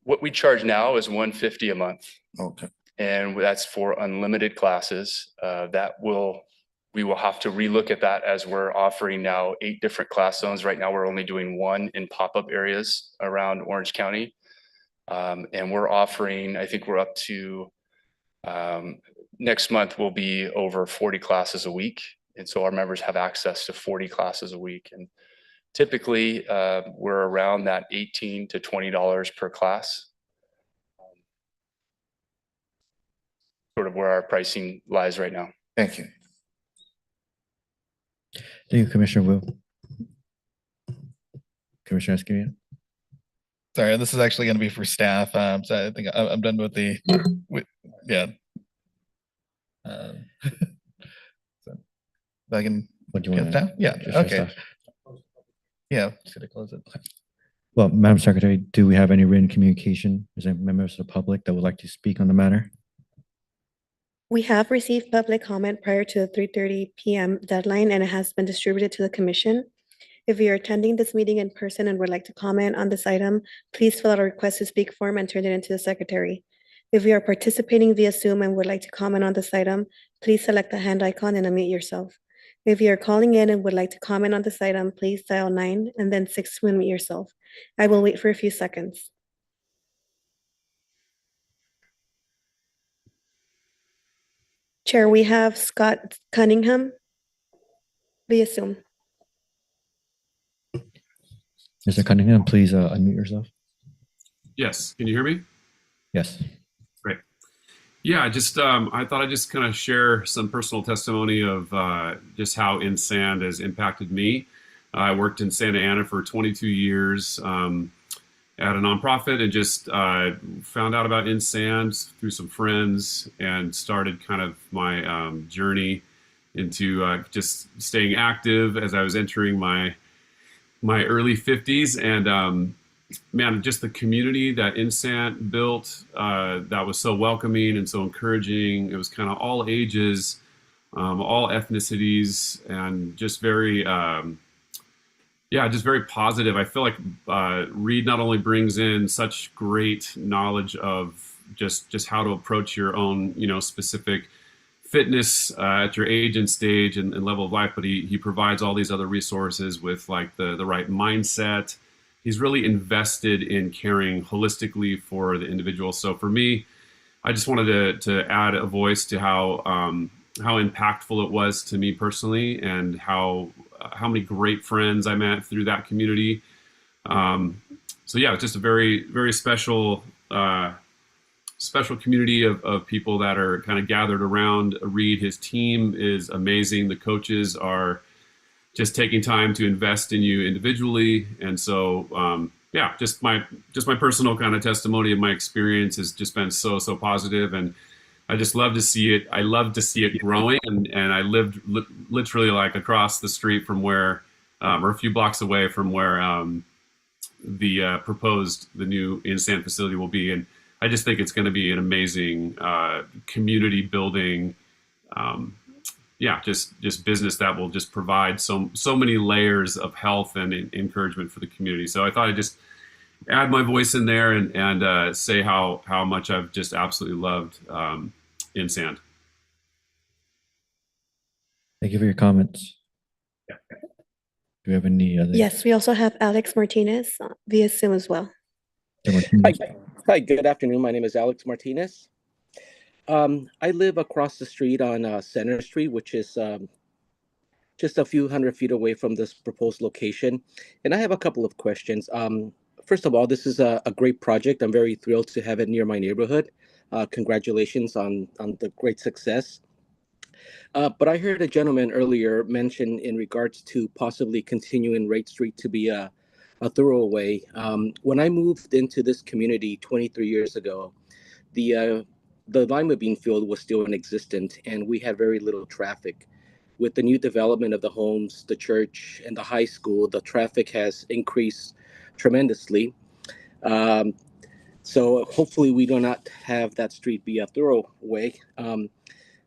What we charge now is $150 a month. Okay. And that's for unlimited classes. We will have to relook at that, as we're offering now 8 different class zones. Right now, we're only doing 1 in pop-up areas around Orange County. And we're offering, I think we're up to, next month will be over 40 classes a week. And so our members have access to 40 classes a week. And typically, we're around that $18 to $20 per class. Sort of where our pricing lies right now. Thank you. Thank you, Commissioner Wu. Commissioner Escamilla. Sorry, this is actually going to be for staff. So I think I'm done with yeah. So I can. What do you want staff? Yeah. just for Okay. staff? Yeah. Just gonna close it. Well, Madam Secretary, do we have any written communication? Is there members of the public that would like to speak on the matter? We have received public comment prior to the 3:30 p.m. deadline, and it has been distributed to the commission. If you're attending this meeting in person and would like to comment on this item, please fill out a request to speak form and turn it into the secretary. If you are participating via Zoom and would like to comment on this item, please select the hand icon and unmute yourself. If you are calling in and would like to comment on this item, please dial 9 and then 6 to unmute yourself. I will wait for a few seconds. Chair, we have Scott Cunningham via Zoom. Mr. Cunningham, please unmute yourself. Yes, can you hear me? Yes. Great. Yeah, just I thought I'd just kind of share some personal testimony of just how InSand has impacted me. I worked in Santa Ana for 22 years at a nonprofit, and just found out about InSand through some friends and started kind of my journey into just staying active as I was entering my early 50s. And man, just the community that InSand built, that was so welcoming and so encouraging. It was kind of all ages, all ethnicities, and just very, just very positive. I feel like Reed not only brings in such great knowledge of just how to approach your own, specific fitness at your age and stage and level of life, but he provides all these other resources with like the right mindset. He's really invested in caring holistically for the individual. So for me, I just wanted to add a voice to how impactful it was to me personally, and how many great friends I met through that community. So yeah, it's just a very, very special community of people that are kind of gathered around Reed. His team is amazing. The coaches are just taking time to invest in you individually. And so, just my personal kind of testimony of my experience has just been so positive, and I just love to see it. I love to see it growing, and I lived literally like across the street from where, or a few blocks away from where the new InSand facility will be. And I just think it's going to be an amazing community building, just business that will just provide so many layers of health and encouragement for the community. So I thought I'd just add my voice in there and say how much I've just absolutely loved InSand. Thank you for your comments. Yeah. Do we have any other? Yes, we also have Alex Martinez via Zoom as well. Hi, good afternoon. My name is Alex Martinez. I live across the street on Center Street, which is just a few hundred feet away from this proposed location. And I have a couple of questions. First of all, this is a great project. I'm very thrilled to have it near my neighborhood. Congratulations on the great success. But I heard a gentleman earlier mention in regards to possibly continuing Wright Street to be a thoroughway. When I moved into this community 23 years ago, the lima bean field was still in existence, and we had very little traffic. With the new development of the homes, the church, and the high school, the traffic has increased tremendously. So hopefully we do not have that street be a thoroughway.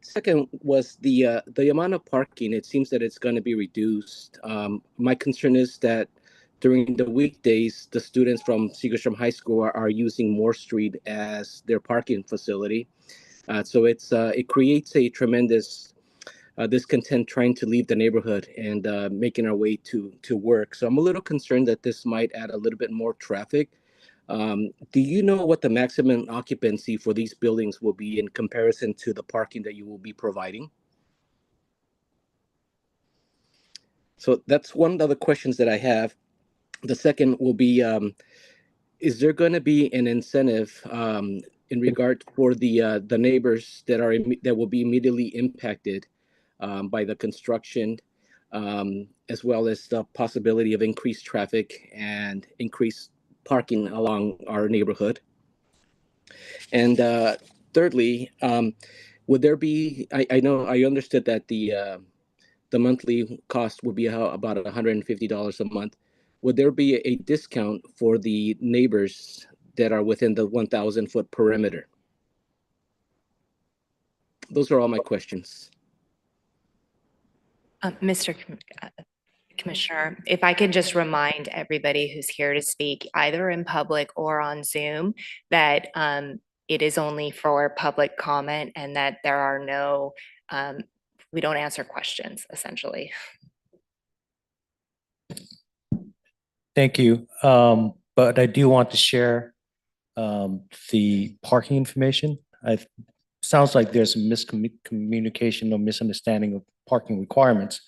Second was the amount of parking. It seems that it's going to be reduced. My concern is that during the weekdays, the students from Segerstrom High School are using Moore Street as their parking facility. So it creates a tremendous discontent trying to leave the neighborhood and making our way to work. So I'm a little concerned that this might add a little bit more traffic. Do you know what the maximum occupancy for these buildings will be in comparison to the parking that you will be providing? So that's one of the questions that I have. The second will be, is there going to be an incentive in regard for the neighbors that will be immediately impacted by the construction, as well as the possibility of increased traffic and increased parking along our neighborhood? And thirdly, would there be, I understood that the monthly cost would be about $150 a month. Would there be a discount for the neighbors that are within the 1,000-foot perimeter? Those are all my questions. Mr. Commissioner, if I could just remind everybody who's here to speak, either in public or on Zoom, that it is only for public comment and that there are no, we don't answer questions, essentially. Thank you. But I do want to share the parking information. Sounds like there's a miscommunication or misunderstanding of parking requirements.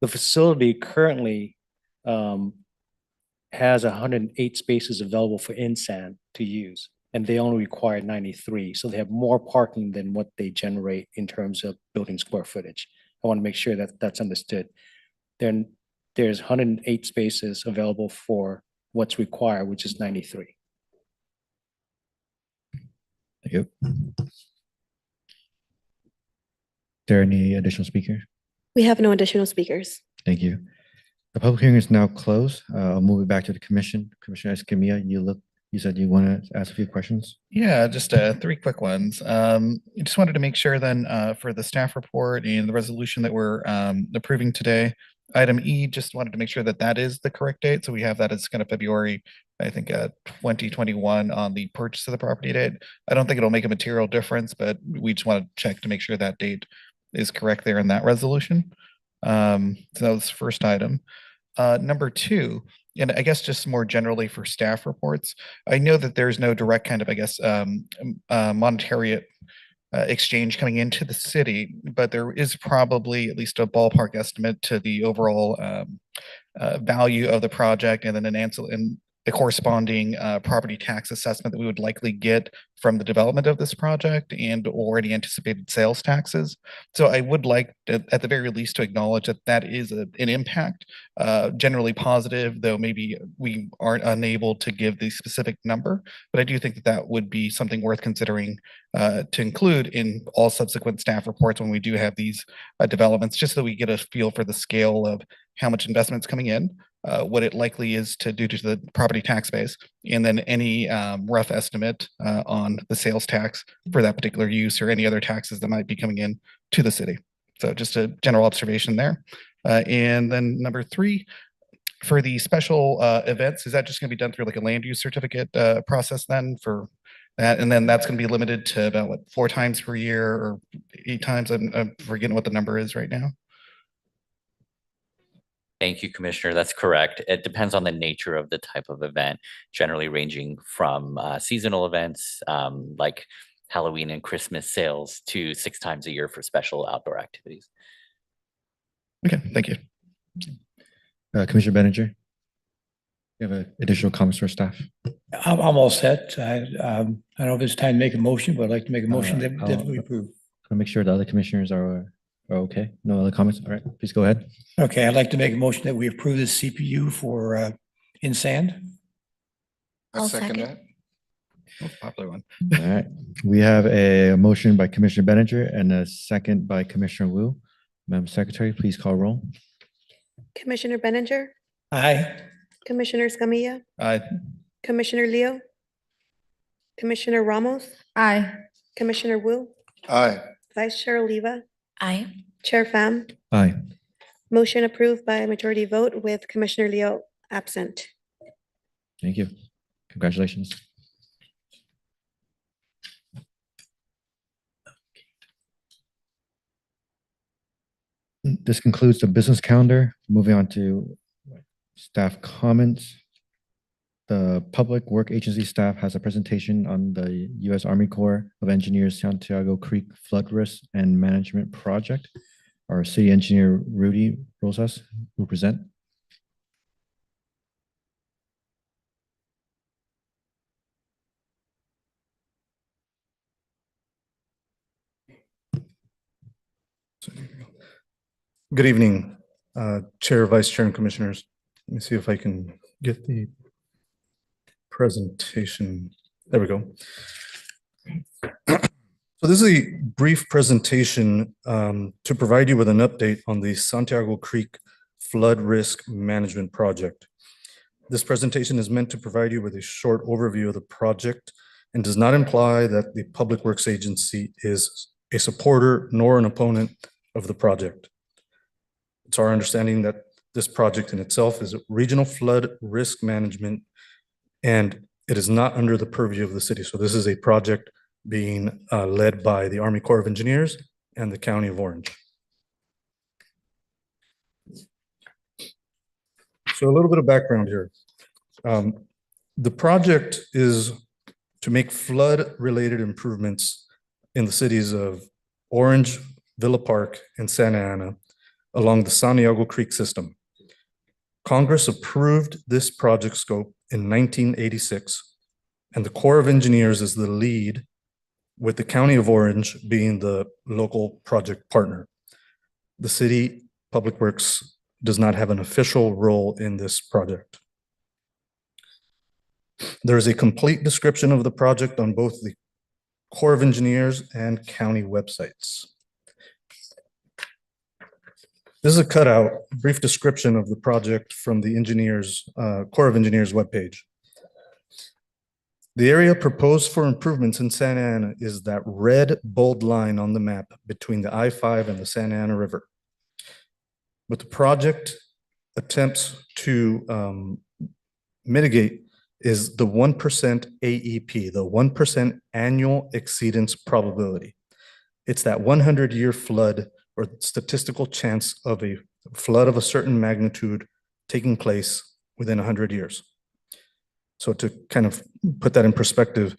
The facility currently has 108 spaces available for InSand to use, and they only require 93. So they have more parking than what they generate in terms of building square footage. I want to make sure that that's understood. Then there's 108 spaces available for what's required, which is 93. Thank you. Is there any additional speakers? We have no additional speakers. Thank you. The public hearing is now closed. I'll move it back to the commission. Commissioner Escamilla, you look You said you want to ask a few questions? Yeah, just three quick ones. I just wanted to make sure then for the staff report and the resolution that we're approving today, item E, just wanted to make sure that that is the correct date. So we have that as kind of February, I think, 2021 on the purchase of the property date. I don't think it'll make a material difference, but we just want to check to make sure that date is correct there in that resolution. So that was the first item. Number two, and I guess just more generally for staff reports, I know that there's no direct kind of, I guess, monetary exchange coming into the city, but there is probably at least a ballpark estimate to the overall value of the project, and then an answer and the corresponding property tax assessment that we would likely get from the development of this project and already anticipated sales taxes. So I would like at the very least to acknowledge that that is an impact, generally positive, though maybe we aren't unable to give the specific number. But I do think that that would be something worth considering to include in all subsequent staff reports when we do have these developments, just so we get a feel for the scale of how much investment's coming in, what it likely is to do to the property tax base, and then any rough estimate on the sales tax for that particular use or any other taxes that might be coming in to the city. So just a general observation there. And then number three, for the special events, is that just going to be done through like a land use certificate process then for that? And then that's going to be limited to about what, 4 times per year or 8 times? I'm forgetting what the number is right now. Thank you, Commissioner. That's correct. It depends on the nature of the type of event, generally ranging from seasonal events like Halloween and Christmas sales to 6 times a year for special outdoor activities. Okay, thank you. Commissioner Benninger, you have additional comments for staff? I'm all set. I don't know if it's time to make a motion, but I'd like to make a motion that we approve. I'll make sure the other commissioners are okay. No other comments? All right, please go ahead. Okay, I'd like to make a motion that we approve this CPU for InSand. I second second. that. Most popular one. All right, we have a motion by Commissioner Benninger and a second by Commissioner Wu. Madam Secretary, please call roll. Commissioner Benninger, Aye. Commissioner Escamilla, Aye. Commissioner Leo, Commissioner Ramos, Aye. Commissioner Wu, Aye. Vice Chair Oliva, Aye. Chair Pham. Aye. Motion approved by a majority vote with Commissioner Leo absent. Thank you. Congratulations. This concludes the business calendar. Moving on to staff comments. The Public Work Agency staff has a presentation on the U.S. Army Corps of Engineers Santiago Creek Flood Risk and Management Project. Our city engineer, Rudy Rosas, will present. Good evening, Chair, Vice Chair, and Commissioners. Let me see if I can get the presentation. There we go. So this is a brief presentation to provide you with an update on the Santiago Creek Flood Risk Management Project. This presentation is meant to provide you with a short overview of the project and does not imply that the Public Works Agency is a supporter nor an opponent of the project. It's our understanding that this project in itself is a regional flood risk management, and it is not under the purview of the city. So this is a project being led by the Army Corps of Engineers and the County of Orange. So a little bit of background here. The project is to make flood-related improvements in the cities of Orange, Villa Park, and Santa Ana along the Santiago Creek system. Congress approved this project scope in 1986, and the Corps of Engineers is the lead, with the County of Orange being the local project partner. The city Public Works does not have an official role in this project. There is a complete description of the project on both the Corps of Engineers and county websites. This is a cutout, brief description of the project from the Corps of Engineers webpage. The area proposed for improvements in Santa Ana is that red bold line on the map between the I-5 and the Santa Ana River. What the project attempts to mitigate is the 1% AEP, the 1% annual exceedance probability. It's that 100-year flood or statistical chance of a flood of a certain magnitude taking place within 100 years. So to kind of put that in perspective,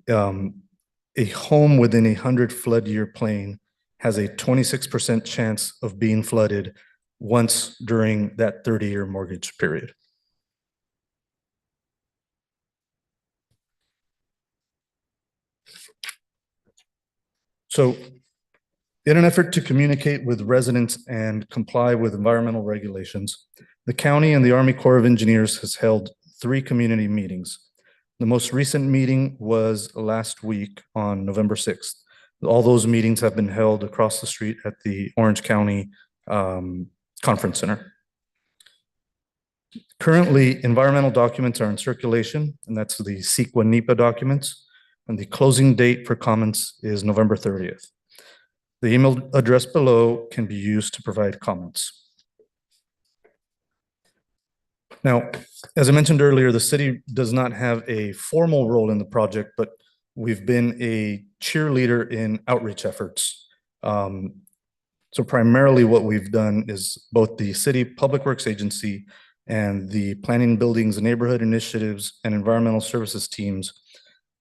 a home within a 100 flood year plain has a 26% chance of being flooded once during that 30-year mortgage period. So in an effort to communicate with residents and comply with environmental regulations, the county and the Army Corps of Engineers has held 3 community meetings. The most recent meeting was last week on November 6th. All those meetings have been held across the street at the Orange County Conference Center. Currently, environmental documents are in circulation, and that's the CEQA NEPA documents, and the closing date for comments is November 30th. The email address below can be used to provide comments. Now, as I mentioned earlier, the city does not have a formal role in the project, but we've been a cheerleader in outreach efforts. So primarily what we've done is both the City Public Works Agency and the Planning, Buildings, and Neighborhood Initiatives and Environmental Services teams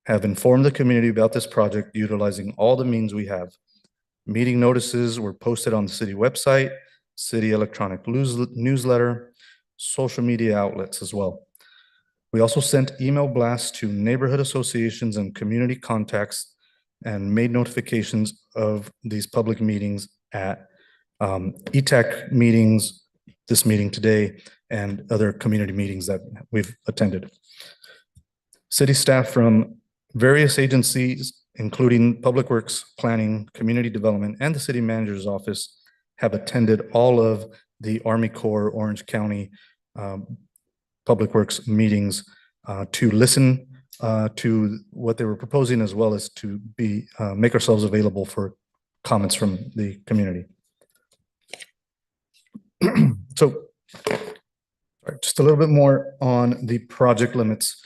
have informed the community about this project utilizing all the means we have. Meeting notices were posted on the city website, city electronic newsletter, social media outlets as well. We also sent email blasts to neighborhood associations and community contacts and made notifications of these public meetings at ETAC meetings, this meeting today, and other community meetings that we've attended. City staff from various agencies, including Public Works, Planning, Community Development, and the City Manager's Office, have attended all of the Army Corps Orange County Public Works meetings to listen to what they were proposing, as well as to make ourselves available for comments from the community. So, just a little bit more on the project limits.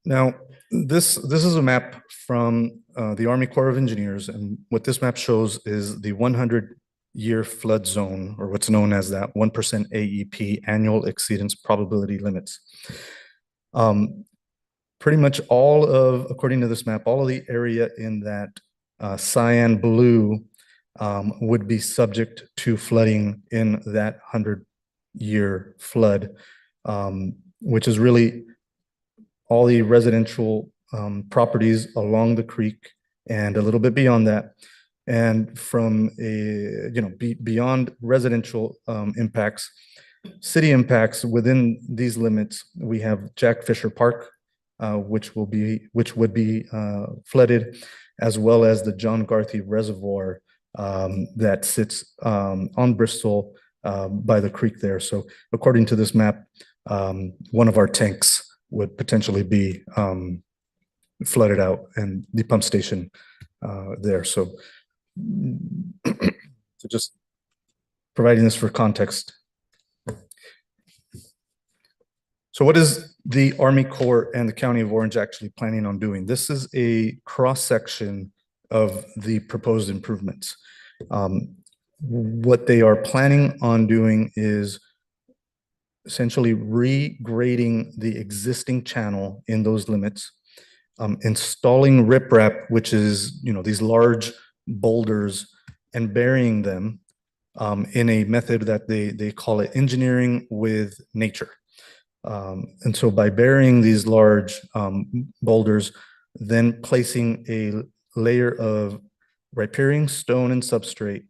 Now, this is a map from the Army Corps of Engineers, and what this map shows is the 100-year flood zone, or what's known as that 1% AEP, annual exceedance probability limits. Pretty much according to this map, all of the area in that cyan blue would be subject to flooding in that 100-year flood, which is really all the residential properties along the creek and a little bit beyond that. And from beyond residential impacts, city impacts within these limits, we have Jack Fisher Park, which would be flooded, as well as the John Garthy Reservoir that sits on Bristol by the creek there. So according to this map, one of our tanks would potentially be flooded out, and the pump station there. So just providing this for context. So what is the Army Corps and the County of Orange actually planning on doing? This is a cross-section of the proposed improvements. What they are planning on doing is essentially regrading the existing channel in those limits, installing riprap, which is these large boulders, and burying them in a method that they call it engineering with nature. And so by burying these large boulders, then placing a layer of riparian stone and substrate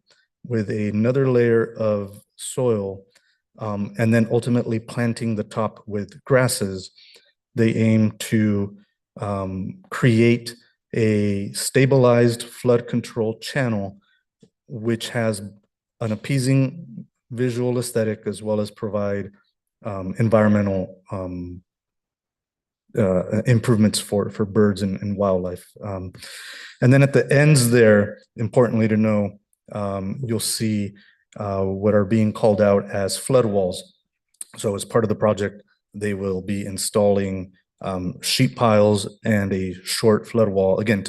with another layer of soil, and then ultimately planting the top with grasses, they aim to create a stabilized flood control channel, which has an appeasing visual aesthetic, as well as provide environmental improvements for birds and wildlife. And then at the ends there, importantly to know, you'll see what are being called out as flood walls. So as part of the project, they will be installing sheet piles and a short flood wall. Again,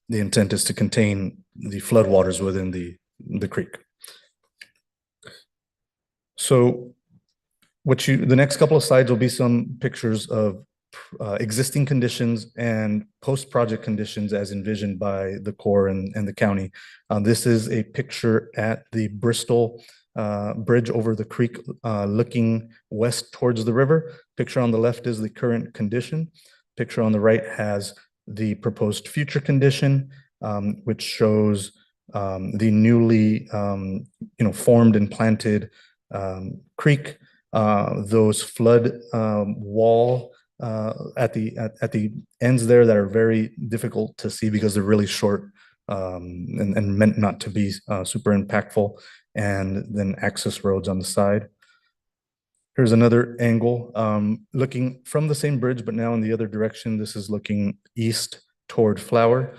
the intent is to contain the floodwaters within the creek. So the next couple of slides will be some pictures of existing conditions and post-project conditions as envisioned by the Corps and the county. This is a picture at the Bristol Bridge over the creek, looking west towards the river. Picture on the left is the current condition. Picture on the right has the proposed future condition, which shows the newly formed and planted creek, those flood wall at the ends there that are very difficult to see because they're really short and meant not to be super impactful, and then access roads on the side. Here's another angle looking from the same bridge, but now in the other direction. This is looking east toward Flower.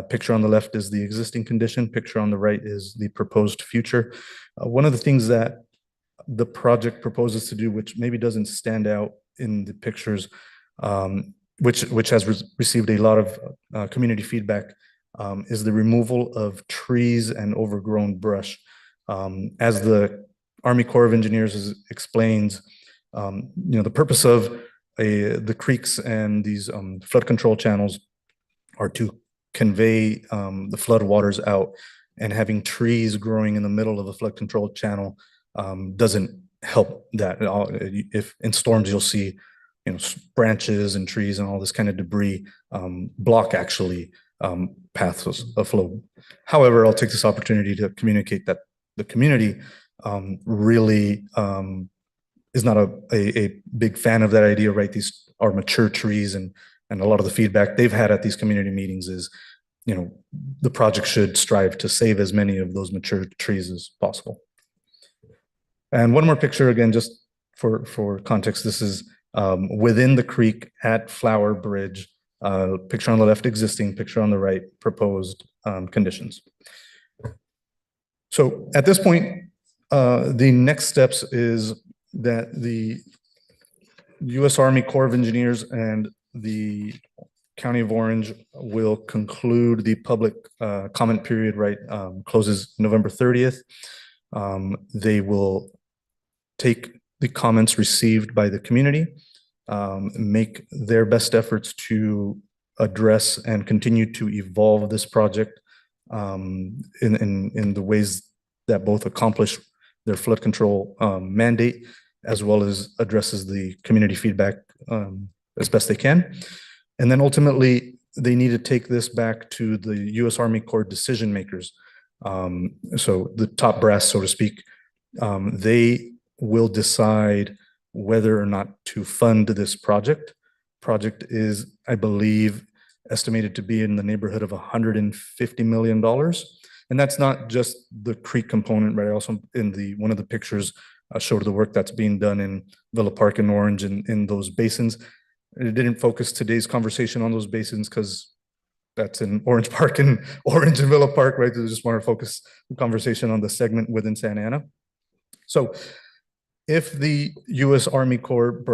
Picture on the left is the existing condition. Picture on the right is the proposed future. One of the things that the project proposes to do, which maybe doesn't stand out in the pictures, which has received a lot of community feedback, is the removal of trees and overgrown brush. As the Army Corps of Engineers explains, the purpose of the creeks and these flood control channels are to convey the flood waters out, and having trees growing in the middle of a flood control channel doesn't help that. If in storms you'll see branches and trees and all this kind of debris block actually paths of flow. However, I'll take this opportunity to communicate that the community really is not a big fan of that idea, right? These are mature trees, and a lot of the feedback they've had at these community meetings is, the project should strive to save as many of those mature trees as possible. And one more picture, again, just for context, this is within the creek at Flower Bridge. Picture on the left, existing. Picture on the right, proposed conditions. So at this point, the next steps is that the U.S. Army Corps of Engineers and the County of Orange will conclude the public comment period, right? Closes November 30th. They will take the comments received by the community, make their best efforts to address and continue to evolve this project in the ways that both accomplish their flood control mandate, as well as addresses the community feedback as best they can. And then ultimately, they need to take this back to the U.S. Army Corps decision makers. So the top brass, so to speak, they will decide whether or not to fund this project. Project is, I believe, estimated to be in the neighborhood of $150 million. And that's not just the creek component, right? Also in one of the pictures showed the work that's being done in Villa Park and Orange and in those basins. It didn't focus today's conversation on those basins because that's in Orange Park and Orange and Villa Park, right? I just want to focus the conversation on the segment within Santa Ana. So if the U.S. Army Corps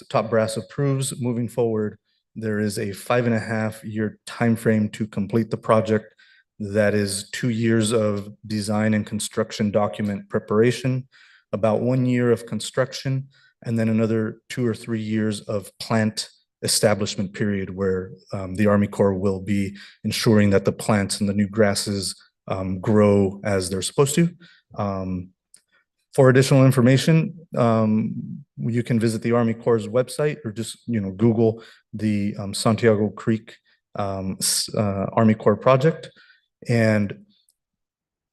top brass approves moving forward, there is a 5.5-year timeframe to complete the project. That is 2 years of design and construction document preparation, about 1 year of construction, and then another 2 or 3 years of plant establishment period where the Army Corps will be ensuring that the plants and the new grasses grow as they're supposed to. For additional information, you can visit the Army Corps' website or just Google the Santiago Creek Army Corps project, and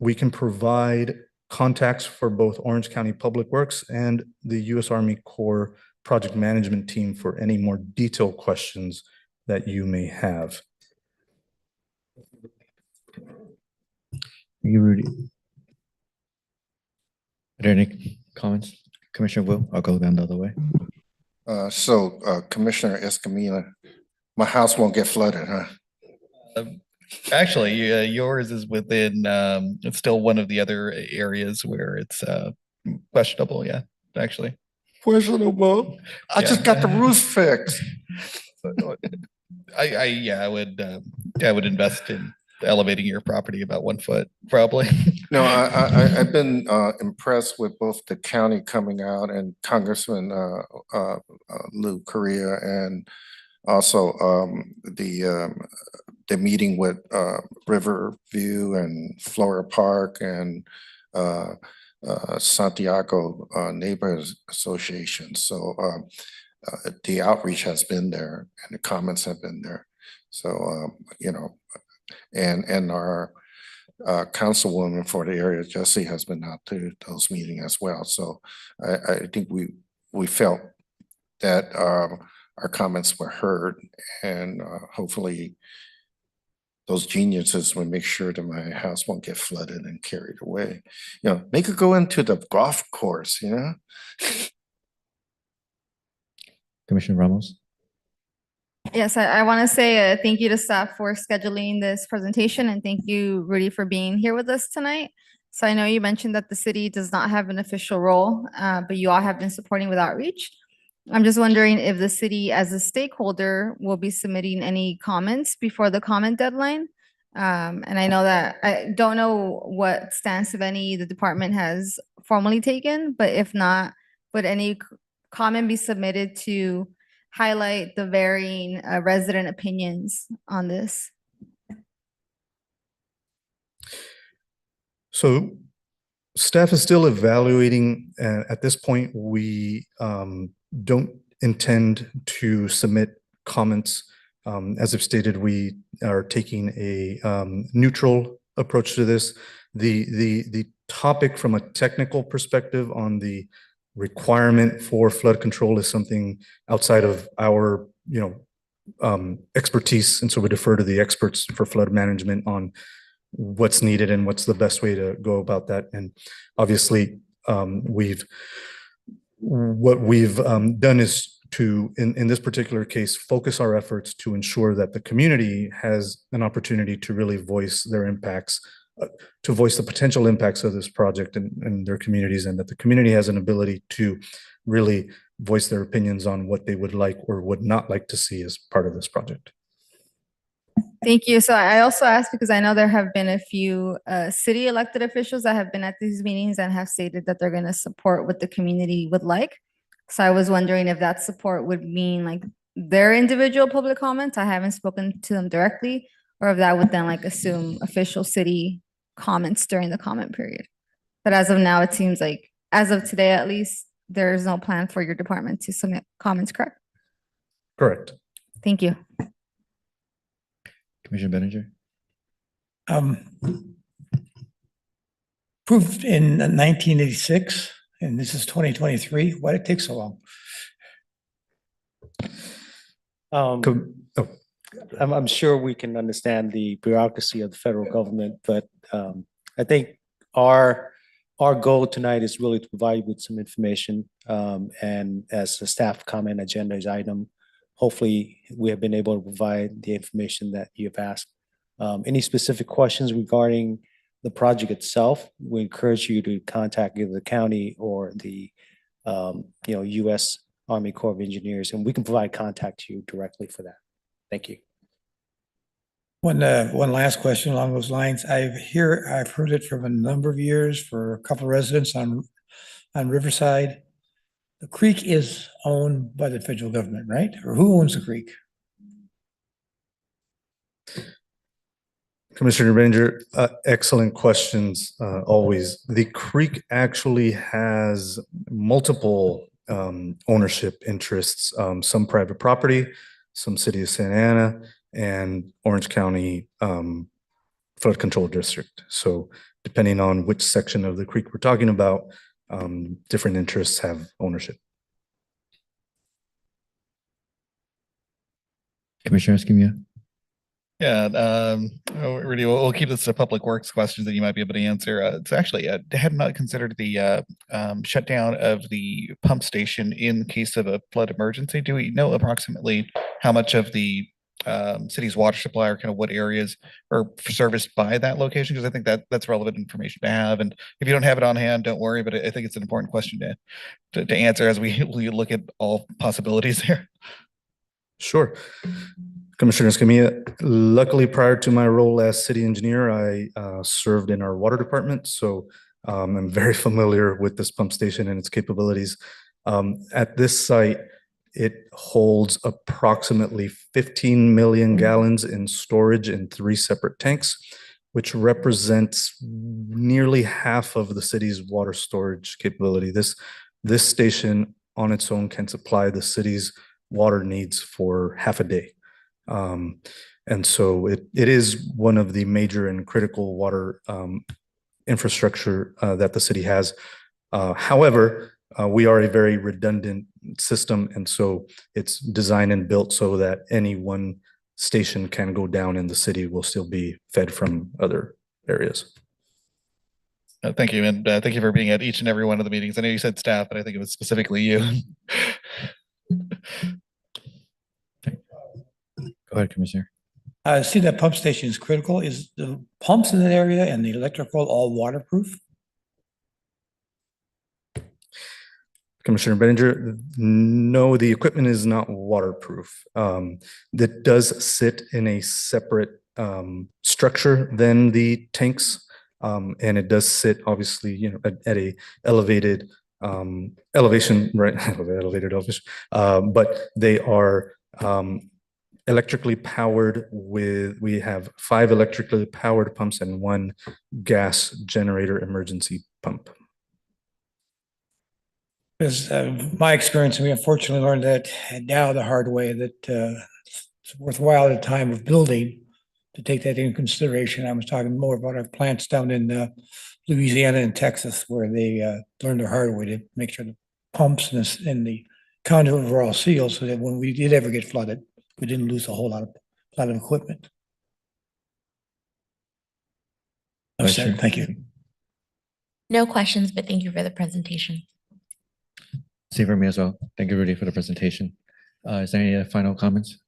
we can provide contacts for both Orange County Public Works and the U.S. Army Corps project management team for any more detailed questions that you may have. Thank you, Rudy. Are there any comments? Commissioner Wu, I'll go down the other way. Commissioner Escamilla, my house won't get flooded, huh? Actually, yours is within, it's still one of the other areas where it's questionable, yeah, actually. Questionable. I just got the Yeah. roof fixed. I would invest in elevating your property about 1 foot, probably. No, I've been impressed with both the county coming out and Congressman Lou Correa, and also the meeting with Riverview and Flora Park and Santiago Neighbors Association. So the outreach has been there and the comments have been there. So you know, and our councilwoman for the area, Jesse, has been out to those meetings as well. So I think we felt that our comments were heard, and hopefully those geniuses will make sure that my house won't get flooded and carried away. You know, make it go into the golf course, you know? Commissioner Ramos? Yes, I want to say thank you to staff for scheduling this presentation, and thank you, Rudy, for being here with us tonight. So I know you mentioned that the city does not have an official role, but you all have been supporting with outreach. I'm just wondering if the city as a stakeholder will be submitting any comments before the comment deadline. And I know that, I don't know what stance, if any, the department has formally taken, but if not, would any comment be submitted to highlight the varying resident opinions on this? So staff is still evaluating. At this point, we don't intend to submit comments. As I've stated, we are taking a neutral approach to this. The topic from a technical perspective on the requirement for flood control is something outside of our, expertise. And so we defer to the experts for flood management on what's needed and what's the best way to go about that. And obviously, what we've done is to, in this particular case, focus our efforts to ensure that the community has an opportunity to really voice their impacts, to voice the potential impacts of this project in their communities, and that the community has an ability to really voice their opinions on what they would like or would not like to see as part of this project. Thank you. So I also asked because I know there have been a few city elected officials that have been at these meetings and have stated that they're going to support what the community would like. So I was wondering if that support would mean like their individual public comments. I haven't spoken to them directly, or if that would then like assume official city comments during the comment period. But as of now, it seems like, as of today at least, there is no plan for your department to submit comments, correct? Correct. Thank you. Commissioner Benninger? Approved in 1986, and this is 2023. Why did it take so long? I'm sure we can understand the bureaucracy of the federal government, but I think our goal tonight is really to provide you with some information, and as a staff comment agenda item, hopefully we have been able to provide the information that you've asked. Any specific questions regarding the project itself, we encourage you to contact either the county or the U.S. Army Corps of Engineers, and we can provide contact to you directly for that. Thank you. One last question along those lines. I've heard it from a number of years for a couple of residents on Riverside. The creek is owned by the federal government, right? Or who owns the creek? Commissioner Ranger, excellent questions, always. The creek actually has multiple ownership interests, some private property, some city of Santa Ana, and Orange County Flood Control District. So depending on which section of the creek we're talking about, different interests have ownership. Commissioner Escamilla? Yeah, Rudy, we'll keep this to public works questions that you might be able to answer. It's actually, I had not considered the shutdown of the pump station in case of a flood emergency. Do we know approximately how much of the city's water supply or kind of what areas are serviced by that location? Because I think that's relevant information to have. And if you don't have it on hand, don't worry, but I think it's an important question to answer as we look at all possibilities here. Sure. Commissioner Escamilla, luckily prior to my role as city engineer, I served in our water department. So I'm very familiar with this pump station and its capabilities. At this site, it holds approximately 15 million gallons in storage in 3 separate tanks, which represents nearly half of the city's water storage capability. This station on its own can supply the city's water needs for half a day. And so it is one of the major and critical water infrastructure that the city has. However, we are a very redundant system, and so it's designed and built so that any one station can go down and the city will still be fed from other areas. Thank you, and thank you for being at each and every one of the meetings. I know you said staff, but I think it was specifically you. Go ahead, Commissioner. I see that pump station is critical. Is the pumps in that area and the electrical all waterproof? Commissioner Benninger, no, the equipment is not waterproof. That does sit in a separate structure than the tanks. And it does sit obviously, at a elevated elevation, right? Elevated elevation. But they are electrically powered we have 5 electrically powered pumps and 1 gas generator emergency pump. Because my experience, we unfortunately learned that now the hard way that it's worthwhile at the time of building to take that into consideration. I was talking more about our plants down in Louisiana and Texas, where they learned the hard way to make sure the pumps and the conduit were all sealed, so that when we did ever get flooded, we didn't lose a whole lot of equipment. That's it. Thank you. No questions, but thank you for the presentation. Same for me as well. Thank you, Rudy, for the presentation. Is there any final comments?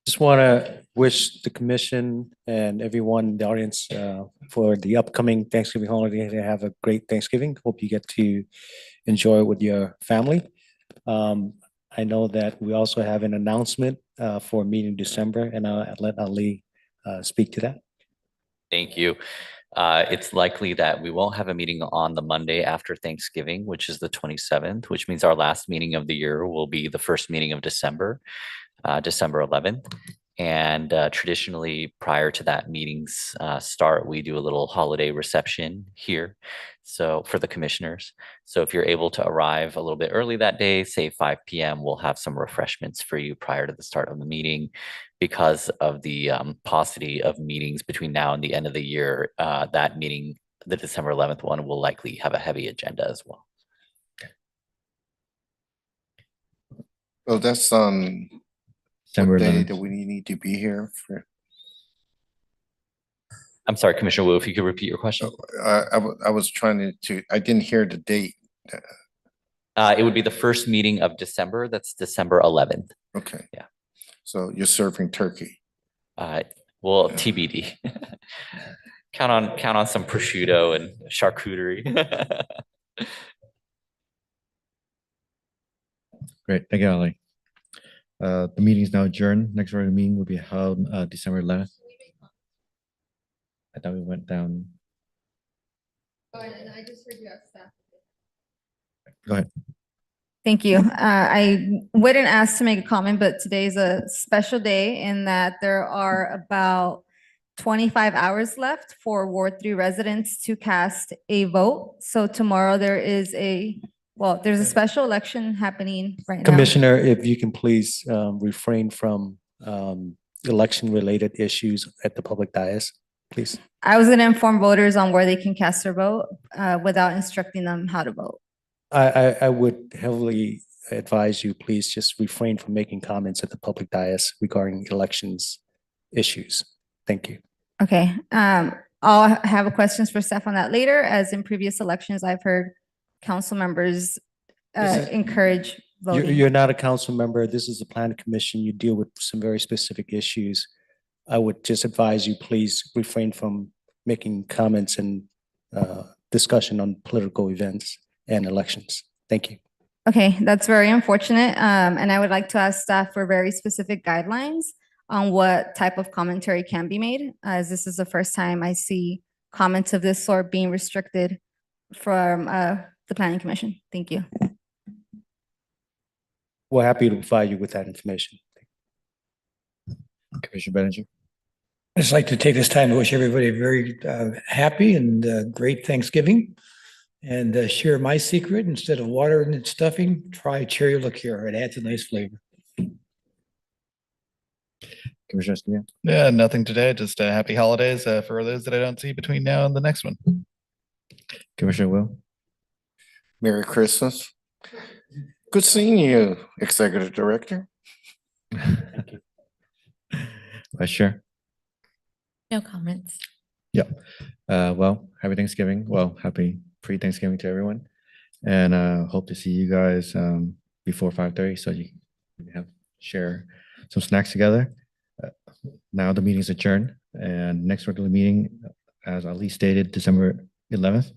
Just want to wish the commission and everyone in the audience for the upcoming Thanksgiving holiday to have a great Thanksgiving. Hope you get to enjoy it with your family. I know that we also have an announcement for a meeting in December, and I'll let Ali speak to that. Thank you. It's likely that we won't have a meeting on the Monday after Thanksgiving, which is the 27th, which means our last meeting of the year will be the first meeting of December, December 11th. And traditionally, prior to that meeting's start, we do a little holiday reception here. So for the commissioners. So if you're able to arrive a little bit early that day, say 5 p.m., we'll have some refreshments for you prior to the start of the meeting. Because of the paucity of meetings between now and the end of the year, that meeting, the December 11th one, will likely have a heavy agenda as well. Well, that's December what day 11th. that we need to be here for. I'm sorry, Commissioner Wu, if you could repeat your question. I was trying to, I didn't hear the date. It would be the first meeting of December. That's December 11th. Okay. Yeah. So you're serving turkey. Well, TBD. count on some prosciutto and charcuterie. Great. Thank you, Ali. The meeting is now adjourned. Next regular meeting will be held December 11th. I thought we went down. I just heard you have staff. Go ahead. Thank you. I wouldn't ask to make a comment, but today is a special day in that there are about 25 hours left for Ward 3 residents to cast a vote. So tomorrow there's a special election happening right now. Commissioner, if you can please refrain from election-related issues at the public dais, please. I was going to inform voters on where they can cast their vote without instructing them how to vote. I would heavily advise you, please just refrain from making comments at the public dais regarding elections issues. Thank you. Okay, I'll have questions for staff on that later. As in previous elections, I've heard council members encourage voting. You're not a council member. This is a planning commission. You deal with some very specific issues. I would just advise you, please refrain from making comments and discussion on political events and elections. Thank you. Okay, that's very unfortunate. And I would like to ask staff for very specific guidelines on what type of commentary can be made, as this is the first time I see comments of this sort being restricted from the planning commission. Thank you. We're happy to provide you with that information. Commissioner Benninger. I'd just like to take this time to wish everybody a very happy and great Thanksgiving. And share my secret: instead of water and stuffing, try cherry liqueur. It adds a nice flavor. Commissioner Escamilla. Yeah, nothing today. Just happy holidays for those that I don't see between now and the next one. Commissioner Will. Merry Christmas. Good seeing you, Executive Director. Vice Chair. No comments. Well, happy Thanksgiving. Well, happy pre-Thanksgiving to everyone. And hope to see you guys before 5:30 so you can share some snacks together. Now the meeting is adjourned, and next regular meeting, as Ali stated, December 11th